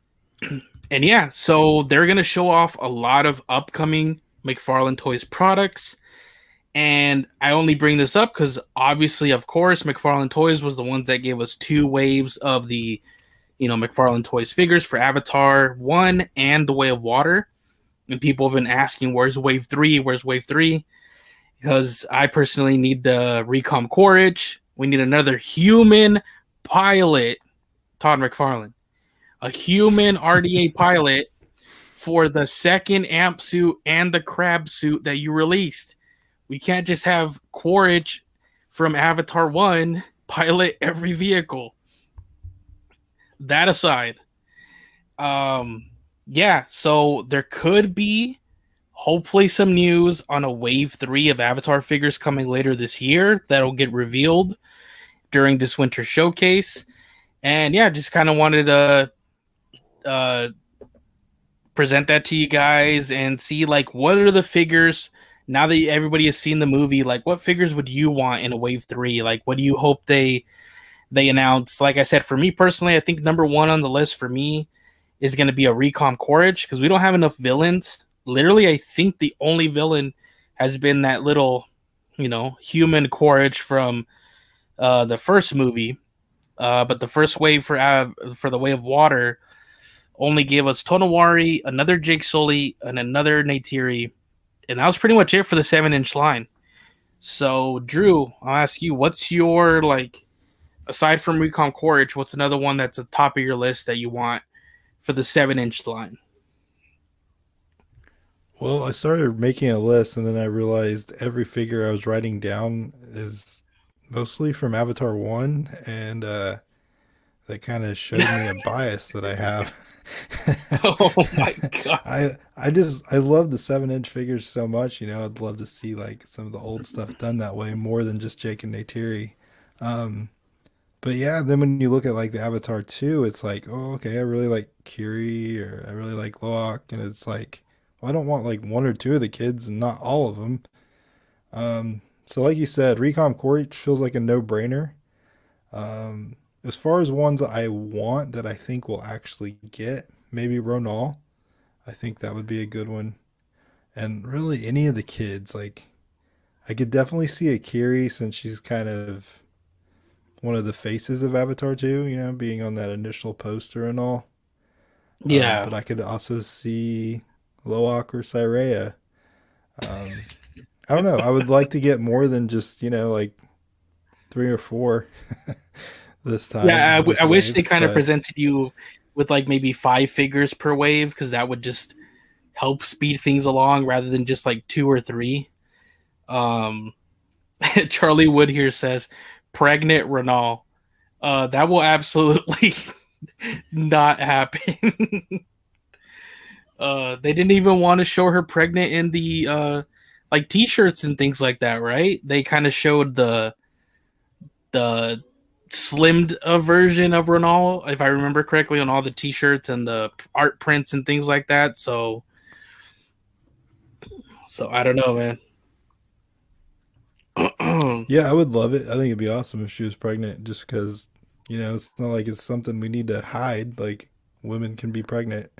and yeah, so they're gonna show off a lot of upcoming McFarlane Toys products. And I only bring this up because obviously, of course, McFarlane Toys was the ones that gave us 2 waves of the, McFarlane Toys figures for Avatar 1 and The Way of Water. And people have been asking, where's Wave 3? Where's Wave 3? Because I personally need the Recom Quaritch. We need another human pilot, Todd McFarlane. A human RDA pilot for the second amp suit and the crab suit that you released. We can't just have Quaritch from Avatar 1 pilot every vehicle. That aside, yeah, so there could be hopefully some news on a Wave 3 of Avatar figures coming later this year that'll get revealed during this winter showcase. And yeah, just kind of wanted to present that to you guys and see, like, what are the figures now that everybody has seen the movie. Like, what figures would you want in a Wave 3? Like, what do you hope they announce? Like I said, for me personally, I think number 1 on the list for me is going to be a Recom Quaritch, because we don't have enough villains. Literally, I think the only villain has been that little, human Quaritch from the first movie. But the first wave for the Way of Water only gave us Tonowari, another Jake Sully, and another Neytiri, and that was pretty much it for the 7-inch line. So, Drew, I'll ask you, what's your like, aside from Recon Quaritch, what's another one that's at the top of your list that you want for the 7-inch line?
Well, I started making a list and then I realized every figure I was writing down is mostly from Avatar 1 and that kind of showed me a bias that I have.
Oh my god!
I love the 7-inch figures so much. I'd love to see like some of the old stuff done that way more than just Jake and Neytiri. Um, but yeah, then when you look at like the Avatar 2, it's like, oh, okay, I really like Kiri or I really like Loak, and it's like, well, I don't want like one or two of the kids and not all of them. So like you said, Recon Quaritch feels like a no-brainer. As far as ones that I want that I think will actually get, maybe Ronal. I think that would be a good one. And really any of the kids, like I could definitely see a Kiri since she's kind of one of the faces of Avatar 2, being on that initial poster and all.
Yeah,
But I could also see Loak or Tsireya. Um, I don't know. I would like to get more than just, like three or four this
yeah.
time, this
I wish they
wave.
kind of
But
presented you with like maybe 5 figures per wave because that would just help speed things along rather than just like two or three. Um, Charlie Wood here says, "Pregnant Ronal." That will absolutely not happen. They didn't even want to show her pregnant in the like t-shirts and things like that, right? They kind of showed the slimmed version of Ronal, if I remember correctly, on all the t-shirts and the art prints and things like that. So I don't know, man.
yeah, I would love it. I think it'd be awesome if she was pregnant just because, it's not like it's something we need to hide. Like women can be pregnant.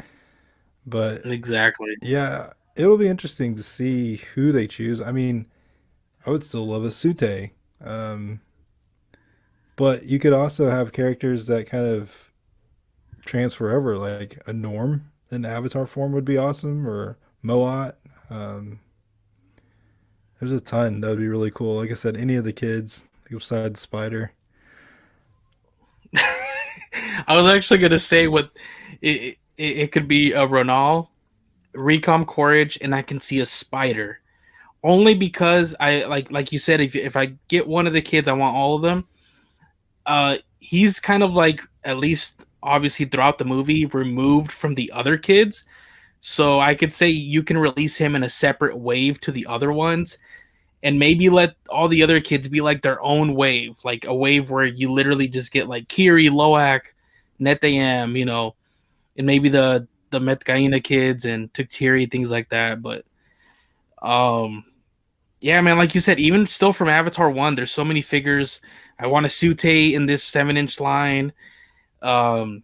But
Exactly.
yeah, it'll be interesting to see who they choose. I mean, I would still love a Sute. Um, but you could also have characters that kind of transfer over, like a Norm in Avatar form would be awesome, or Moat. Um, there's a ton that would be really cool. Like I said, any of the kids besides Spider.
I was actually gonna say what it could be a Ronal, Recom Courage, and I can see a Spider. Only because I like you said, if I get one of the kids, I want all of them. He's kind of like, at least obviously throughout the movie, removed from the other kids. So I could say you can release him in a separate wave to the other ones, and maybe let all the other kids be like their own wave, like a wave where you literally just get like Kiri, Loak, Netayam, and maybe the Metkayina kids and Tuktiri, things like that. But um, yeah, man, like you said, even still from Avatar 1, there's so many figures. I want a Sute in this 7-inch line. Um,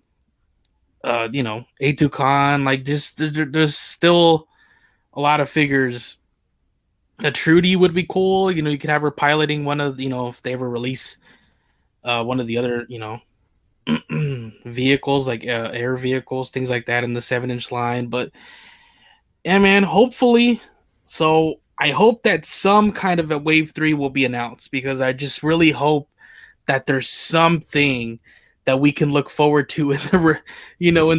Atukan, like there's still a lot of figures. A Trudy would be cool. You could have her piloting one of, if they ever release one of the other, vehicles, like air vehicles, things like that in the 7-inch line. But yeah, man, hopefully. So I hope that some kind of a wave 3 will be announced, because I just really hope that there's something that we can look forward to in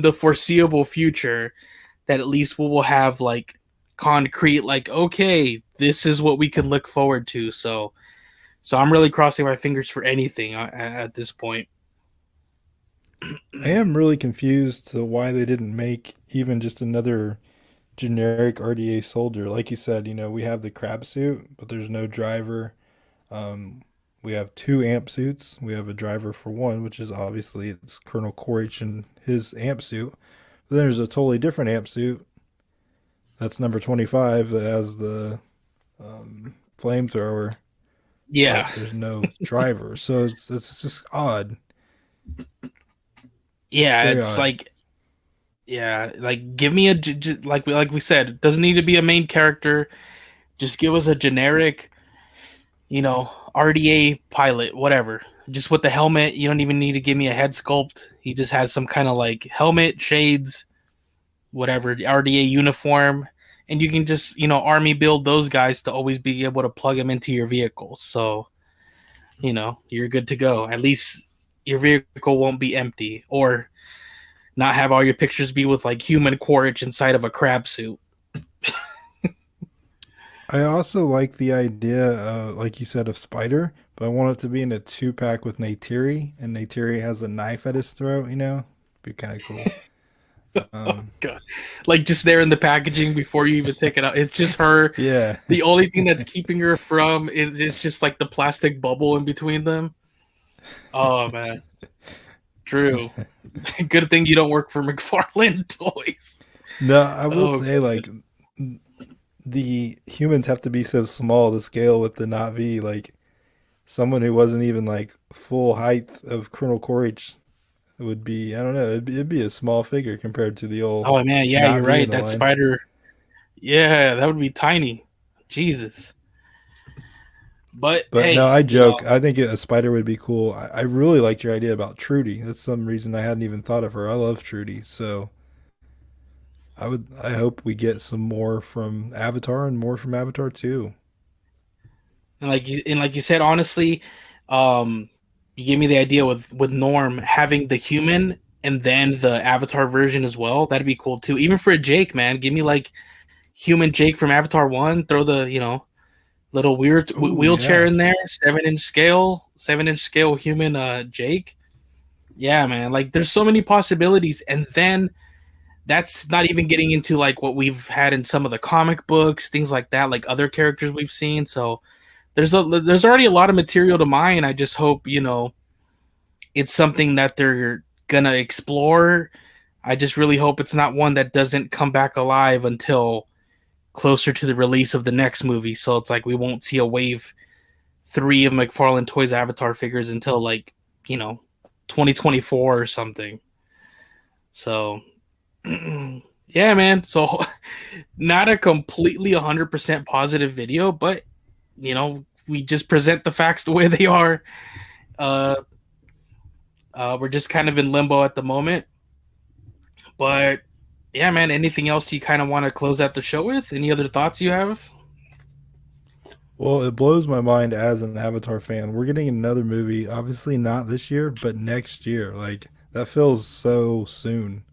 the foreseeable future, that at least we will have like concrete, like, okay, this is what we can look forward to. So I'm really crossing my fingers for anything at this point.
I am really confused to why they didn't make even just another generic RDA soldier. Like you said, we have the crab suit, but there's no driver. Um, we have two amp suits. We have a driver for one, which is obviously it's Colonel Quaritch and his amp suit. But then there's a totally different amp suit. That's number 25 that has the flamethrower,
Yeah,
but there's no driver. So it's just odd.
yeah,
Very
it's
odd.
like, yeah, like give me like we said, it doesn't need to be a main character. Just give us a generic, RDA pilot, whatever. Just with the helmet. You don't even need to give me a head sculpt. He just has some kind of like helmet, shades, whatever, RDA uniform. And you can just, army build those guys to always be able to plug them into your vehicle. So, you're good to go. At least your vehicle won't be empty or not have all your pictures be with like human Quaritch inside of a crab suit.
I also like the idea, like you said, of Spider, but I want it to be in a 2-pack with Neytiri, and Neytiri has a knife at his throat. Be kind of cool.
Oh
Um,
god. Like just there in the packaging before you even take it out. It's just her.
yeah,
The only thing that's keeping her from is just like the plastic bubble in between them. Oh man. True. Good thing you don't work for McFarlane Toys.
no, I will
Oh
say
god.
like the humans have to be so small to scale with the not V. Like someone who wasn't even like full height of Colonel Quaritch would be. I don't know. It'd be a small figure compared to the old
Oh man, yeah,
not
you're
V in
right.
the
That
line.
spider, yeah, that would be tiny. Jesus. But
But no,
hey,
I joke. I think a spider would be cool. I really liked your idea about Trudy. That's some reason I hadn't even thought of her. I love Trudy, so I hope we get some more from Avatar and more from Avatar too.
and like you said, honestly, um, you gave me the idea with Norm having the human and then the Avatar version as well. That'd be cool too. Even for a Jake, man, give me like human Jake from Avatar One. Throw the little weird
Oh
wheelchair
yeah,
in there, 7-inch scale human Jake. Yeah, man. Like there's so many possibilities, and then that's not even getting into like what we've had in some of the comic books, things like that, like other characters we've seen. So there's already a lot of material to mine. I just hope it's something that they're gonna explore. I just really hope it's not one that doesn't come back alive until closer to the release of the next movie. So it's like we won't see a wave three of McFarlane Toys Avatar figures until like you know 2024 or something. So yeah, man. So not a completely 100% positive video, but we just present the facts the way they are. Uh, we're just kind of in limbo at the moment. But yeah, man. Anything else you kind of want to close out the show with? Any other thoughts you have?
well, it blows my mind as an Avatar fan. We're getting another movie, obviously not this year, but next year. Like that feels so soon.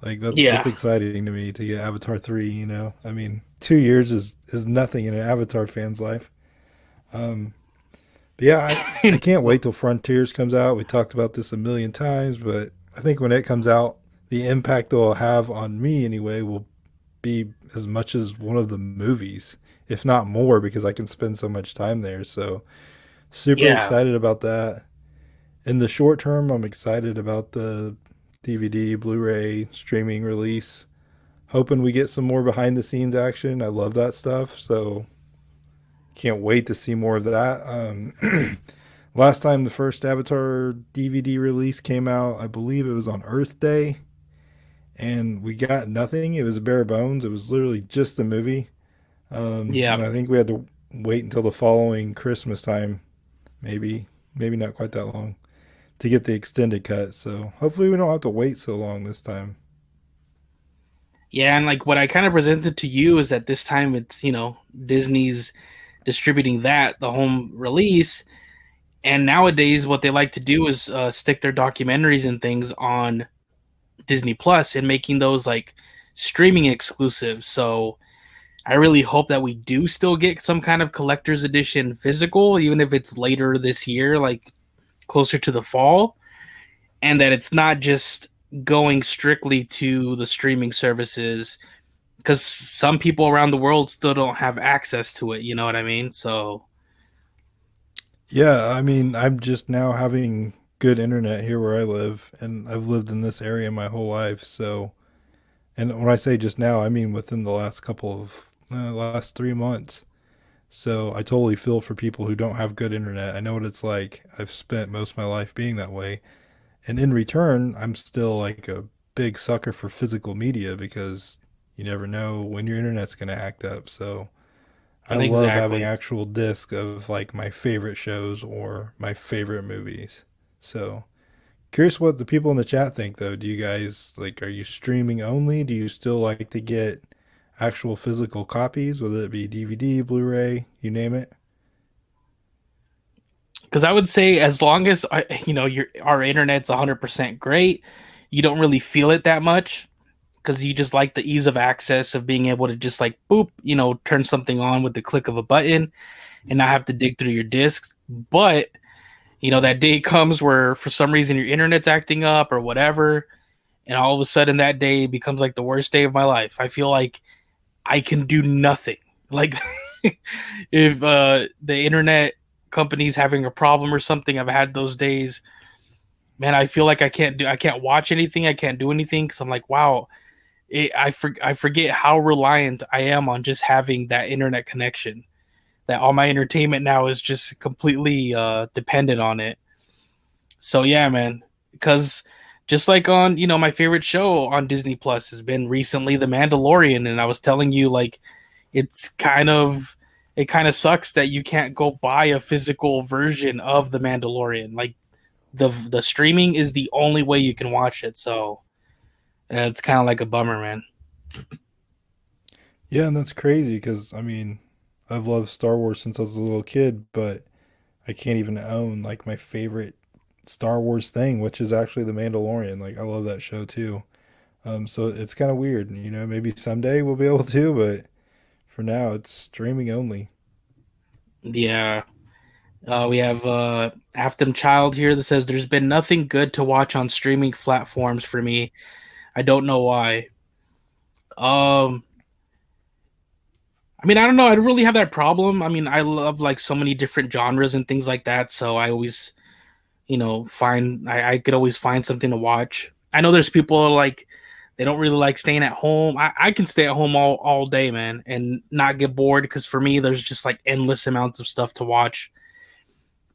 Like that's
Yeah.
exciting to me to get Avatar 3. I mean, 2 years is nothing in an Avatar fan's life. Um, But yeah, I can't wait till Frontiers comes out. We talked about this a million times, but I think when it comes out, the impact it will have on me anyway will be as much as one of the movies, if not more, because I can spend so much time there. So super
Yeah.
excited about that. In the short term, I'm excited about the DVD, Blu-ray, streaming release. Hoping we get some more behind the scenes action. I love that stuff. So can't wait to see more of that. Last time the first Avatar DVD release came out, I believe it was on Earth Day, and we got nothing. It was bare bones. It was literally just the movie.
Yeah.
And I think we had to wait until the following Christmas time, maybe not quite that long, to get the extended cut. So hopefully we don't have to wait so long this time.
Yeah. And like what I kind of presented to you is that this time it's, Disney's distributing the home release. And nowadays, what they like to do is stick their documentaries and things on Disney Plus and making those like streaming exclusive. So I really hope that we do still get some kind of collector's edition physical, even if it's later this year, like closer to the fall, and that it's not just going strictly to the streaming services because some people around the world still don't have access to it. You know what I mean? So
Yeah, I mean, I'm just now having good internet here where I live, and I've lived in this area my whole life. So, and when I say just now, I mean within the last couple of last 3 months. So I totally feel for people who don't have good internet. I know what it's like. I've spent most of my life being that way. And in return, I'm still like a big sucker for physical media because you never know when your internet's going to act up. So I love having
Exactly.
actual disc of like my favorite shows or my favorite movies. So curious what the people in the chat think though. Do you guys like, are you streaming only? Do you still like to get actual physical copies, whether it be DVD, Blu-ray, you name it?
Because I would say as long as your our internet's 100% great, you don't really feel it that much because you just like the ease of access of being able to just like boop, turn something on with the click of a button and not have to dig through your discs. But that day comes where for some reason your internet's acting up or whatever, and all of a sudden that day becomes like the worst day of my life. I feel like I can do nothing. Like if the internet company's having a problem or something, I've had those days. Man, I feel like I can't watch anything, I can't do anything because I'm like, wow, I forget how reliant I am on just having that internet connection. That all my entertainment now is just completely dependent on it. So yeah, man, because just like on my favorite show on Disney Plus has been recently The Mandalorian, and I was telling you like it's it kind of sucks that you can't go buy a physical version of The Mandalorian. Like the streaming is the only way you can watch it. So it's kind of like a bummer, man.
Yeah, and that's crazy because I've loved Star Wars since I was a little kid, but I can't even own like my favorite Star Wars thing, which is actually The Mandalorian. Like I love that show too. So it's kind of weird, maybe someday we'll be able to, but for now it's streaming only.
Yeah. We have Aftem Child here that says there's been nothing good to watch on streaming platforms for me. I don't know why. Um, I don't know. I don't really have that problem. I love like so many different genres and things like that. So I always, I could always find something to watch. I know there's people like they don't really like staying at home. I can stay at home all day, man, and not get bored because for me, there's just like endless amounts of stuff to watch.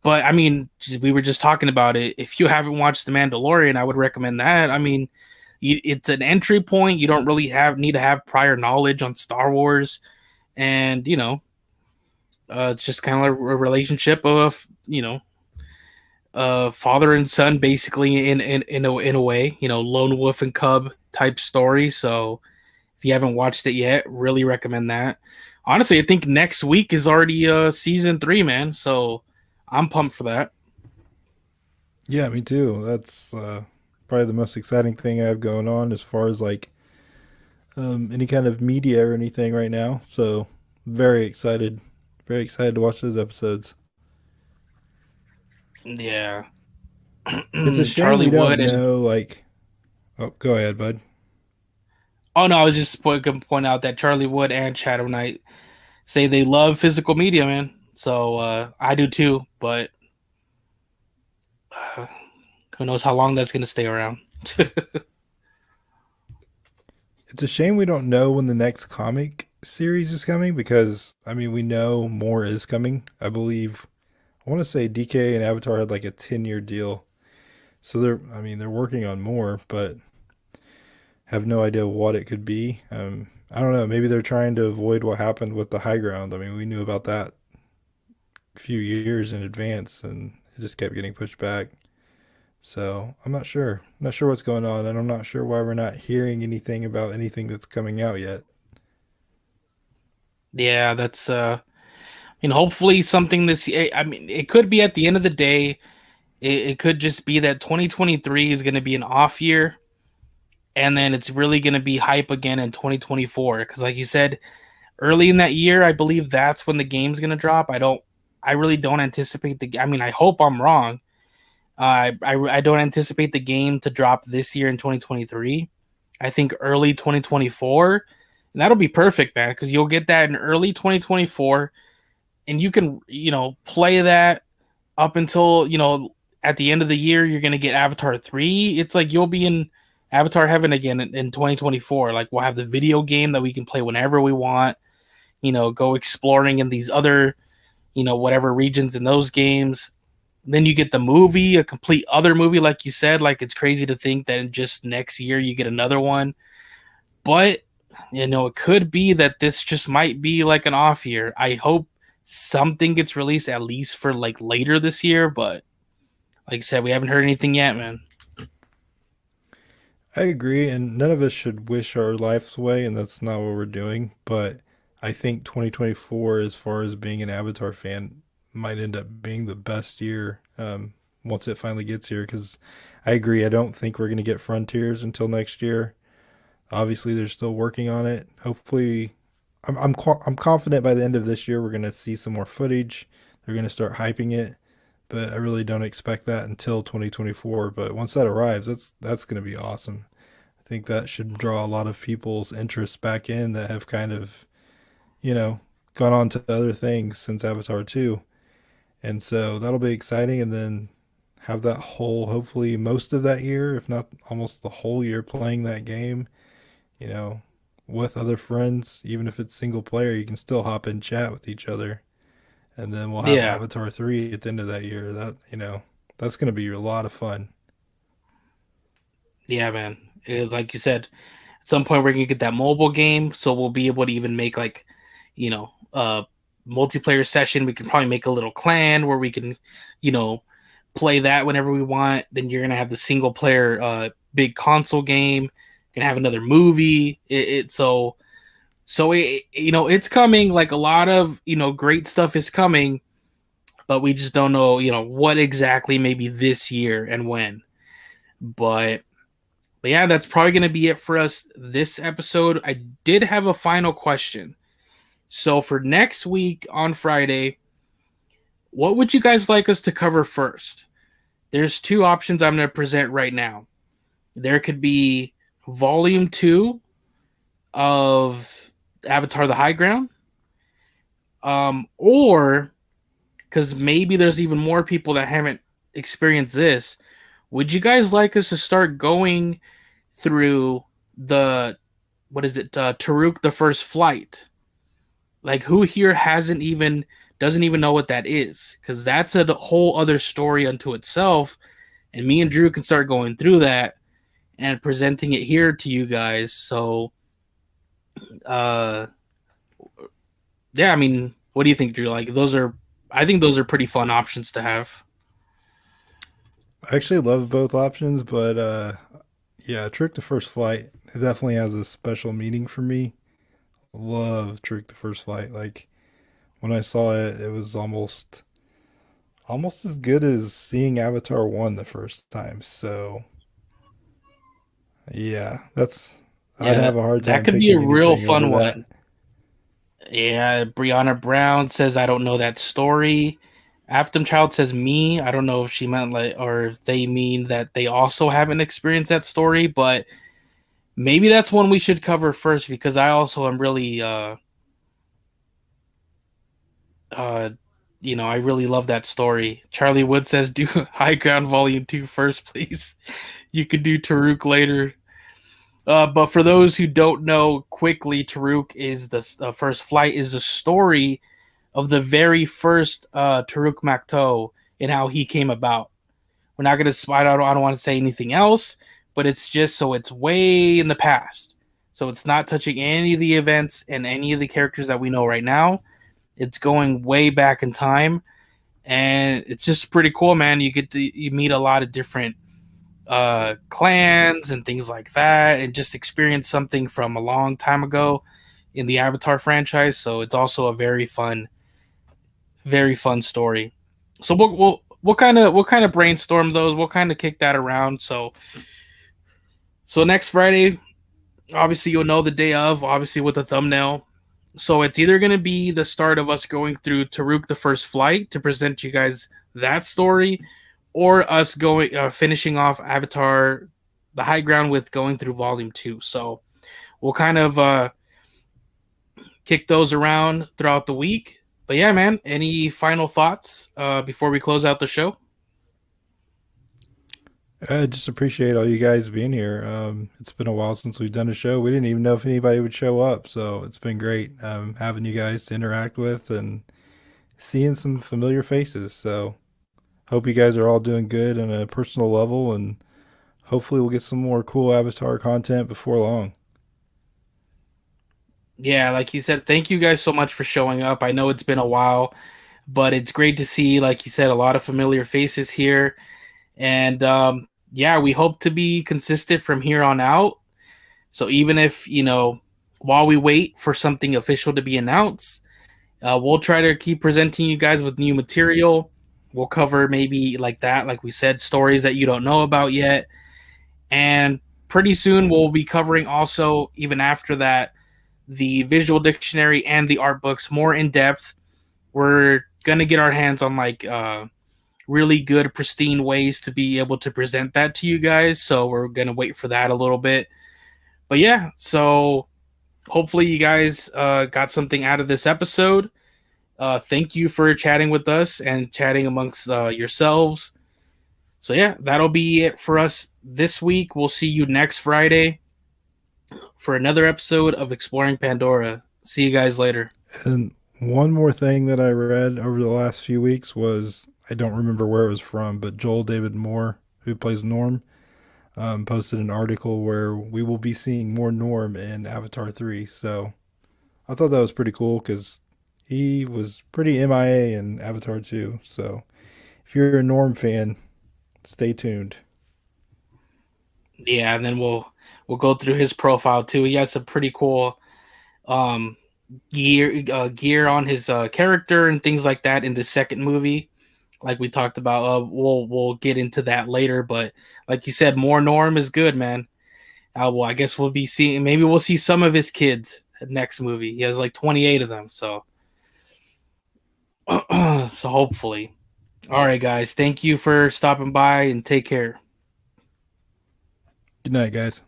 But we were just talking about it. If you haven't watched The Mandalorian, I would recommend that. It's an entry point. You don't really need to have prior knowledge on Star Wars, and it's just kind of a relationship of father and son, basically in a way, lone wolf and cub type story. So if you haven't watched it yet, really recommend that. Honestly, I think next week is already season 3, man. So I'm pumped for that.
Yeah, me too. That's probably the most exciting thing I have going on as far as like any kind of media or anything right now. So very excited to watch those episodes.
Yeah.
It's a shame we
Charlie
don't
Wood and
know like. Oh, go ahead, bud.
oh no, I was just going to point out that Charlie Wood and Shadow Knight say they love physical media, man. So I do too, but uh, who knows how long that's going to stay around.
It's a shame we don't know when the next comic series is coming because we know more is coming. I believe I want to say DK and Avatar had like a 10-year deal. So they're working on more, but have no idea what it could be. I don't know, maybe they're trying to avoid what happened with the high ground. We knew about that a few years in advance and it just kept getting pushed back. So I'm not sure. I'm not sure what's going on, and I'm not sure why we're not hearing anything about anything that's coming out yet.
Yeah, that's hopefully something this year. It could be at the end of the day, it could just be that 2023 is going to be an off year, and then it's really going to be hype again in 2024 because like you said, early in that year, I believe that's when the game's going to drop. I really don't anticipate I hope I'm wrong. I don't anticipate the game to drop this year in 2023. I think early 2024, and that'll be perfect, man, because you'll get that in early 2024, and you can play that up until at the end of the year you're gonna get Avatar 3. It's like you'll be in Avatar heaven again in 2024. Like we'll have the video game that we can play whenever we want. Go exploring in these other whatever regions in those games. Then you get the movie, a complete other movie, like you said. Like it's crazy to think that in just next year you get another one. But it could be that this just might be like an off year. I hope something gets released at least for like later this year, but like I said, we haven't heard anything yet, man.
I agree, and none of us should wish our lives away, and that's not what we're doing. But I think 2024, as far as being an Avatar fan, might end up being the best year once it finally gets here. Because I agree, I don't think we're going to get Frontiers until next year. Obviously, they're still working on it. Hopefully, I'm confident by the end of this year we're going to see some more footage. They're going to start hyping it, but I really don't expect that until 2024. But once that arrives, that's going to be awesome. I think that should draw a lot of people's interest back in that have kind of, you know, gone on to other things since Avatar 2. And so that'll be exciting. And then have that whole, hopefully, most of that year, if not almost the whole year, playing that game, you know, with other friends. Even if it's single player, you can still hop in chat with each other. And then we'll have
Yeah,
Avatar 3 at the end of that year. That's going to be a lot of fun.
yeah, man. It is like you said. At some point, we're gonna get that mobile game, so we'll be able to even make like, multiplayer session. We can probably make a little clan where we can, you know, play that whenever we want. Then you're gonna have the single player big console game. You're gonna have another movie. It's coming. Like a lot of great stuff is coming, but we just don't know what exactly maybe this year and when. But yeah, that's probably gonna be it for us this episode. I did have a final question. So for next week on Friday, what would you guys like us to cover first? There's two options I'm going to present right now. There could be volume 2 of Avatar the High Ground, or because maybe there's even more people that haven't experienced this, would you guys like us to start going through the, what is it, Taruk the First Flight? Like, who here doesn't even know what that is? Because that's a whole other story unto itself. And me and Drew can start going through that and presenting it here to you guys. So, uh, yeah, I mean, what do you think, Drew? Like, I think those are pretty fun options to have.
I actually love both options, but yeah, Trick the First Flight, it definitely has a special meaning for me. Love Trick the First Flight. Like when I saw it, it was almost as good as seeing Avatar 1 the first time. So, yeah, that's I'd
Yeah,
have a hard
that
time
could be a
picking
real
anything over
fun
that.
one. Yeah, Brianna Brown says, I don't know that story. Afton Child says me. I don't know if she meant like, or if they mean that they also haven't experienced that story, but maybe that's one we should cover first because I also am really, uh, I really love that story. Charlie Wood says, do High Ground Volume 2 first, please. You could do Taruk later. But for those who don't know, quickly, Taruk is the first flight is the story of the very first Taruk Makto and how he came about. We're not going to, I don't want to say anything else, but it's just so it's way in the past. So it's not touching any of the events and any of the characters that we know right now. It's going way back in time. And it's just pretty cool, man. You meet a lot of different clans and things like that, and just experience something from a long time ago in the Avatar franchise. So it's also a very fun story. So we'll kind of brainstorm those. We'll kind of kick that around. So next Friday, obviously you'll know the day of, obviously with the thumbnail. So it's either going to be the start of us going through Taruk the First Flight to present you guys that story, or us going finishing off Avatar the High Ground with going through Volume 2. So we'll kind of kick those around throughout the week. But yeah, man, any final thoughts before we close out the show?
I just appreciate all you guys being here. It's been a while since we've done a show. We didn't even know if anybody would show up, so it's been great having you guys to interact with and seeing some familiar faces. So hope you guys are all doing good on a personal level, and hopefully we'll get some more cool Avatar content before long.
Yeah, like you said, thank you guys so much for showing up. I know it's been a while, but it's great to see, like you said, a lot of familiar faces here. And yeah, we hope to be consistent from here on out. So even if, while we wait for something official to be announced, we'll try to keep presenting you guys with new material. We'll cover maybe like that, like we said, stories that you don't know about yet. And pretty soon we'll be covering also, even after that, the visual dictionary and the art books more in depth. We're going to get our hands on like really good, pristine ways to be able to present that to you guys. So we're going to wait for that a little bit. But yeah, so hopefully you guys got something out of this episode. Thank you for chatting with us and chatting amongst yourselves. So yeah, that'll be it for us this week. We'll see you next Friday for another episode of Exploring Pandora. See you guys later.
And one more thing that I read over the last few weeks was, I don't remember where it was from, but Joel David Moore, who plays Norm, posted an article where we will be seeing more Norm in Avatar 3. So I thought that was pretty cool because he was pretty MIA in Avatar 2. So if you're a Norm fan, stay tuned.
Yeah, and then we'll go through his profile too. He has some pretty cool um gear on his character and things like that in the second movie. Like we talked about, we'll get into that later. But like you said, more Norm is good, man. Well, I guess we'll be seeing. Maybe we'll see some of his kids next movie. He has like 28 of them, so so hopefully. All right, guys. Thank you for stopping by and take care.
Good night, guys.